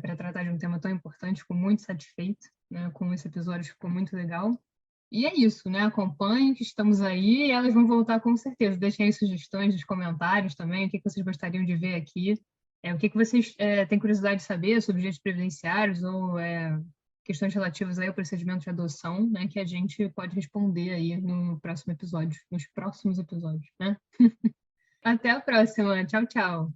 Para tratar de um tema tão importante, fico muito satisfeito, né, com esse episódio, ficou muito legal. E é isso, né? Acompanhem, que estamos aí, e elas vão voltar com certeza. Deixem aí sugestões nos comentários também, o que vocês gostariam de ver aqui, o que vocês têm curiosidade de saber sobre direitos previdenciários ou questões relativas aí ao procedimento de adoção, né, que a gente pode responder aí no próximo episódio, nos próximos episódios, né? Até a próxima. Tchau, tchau.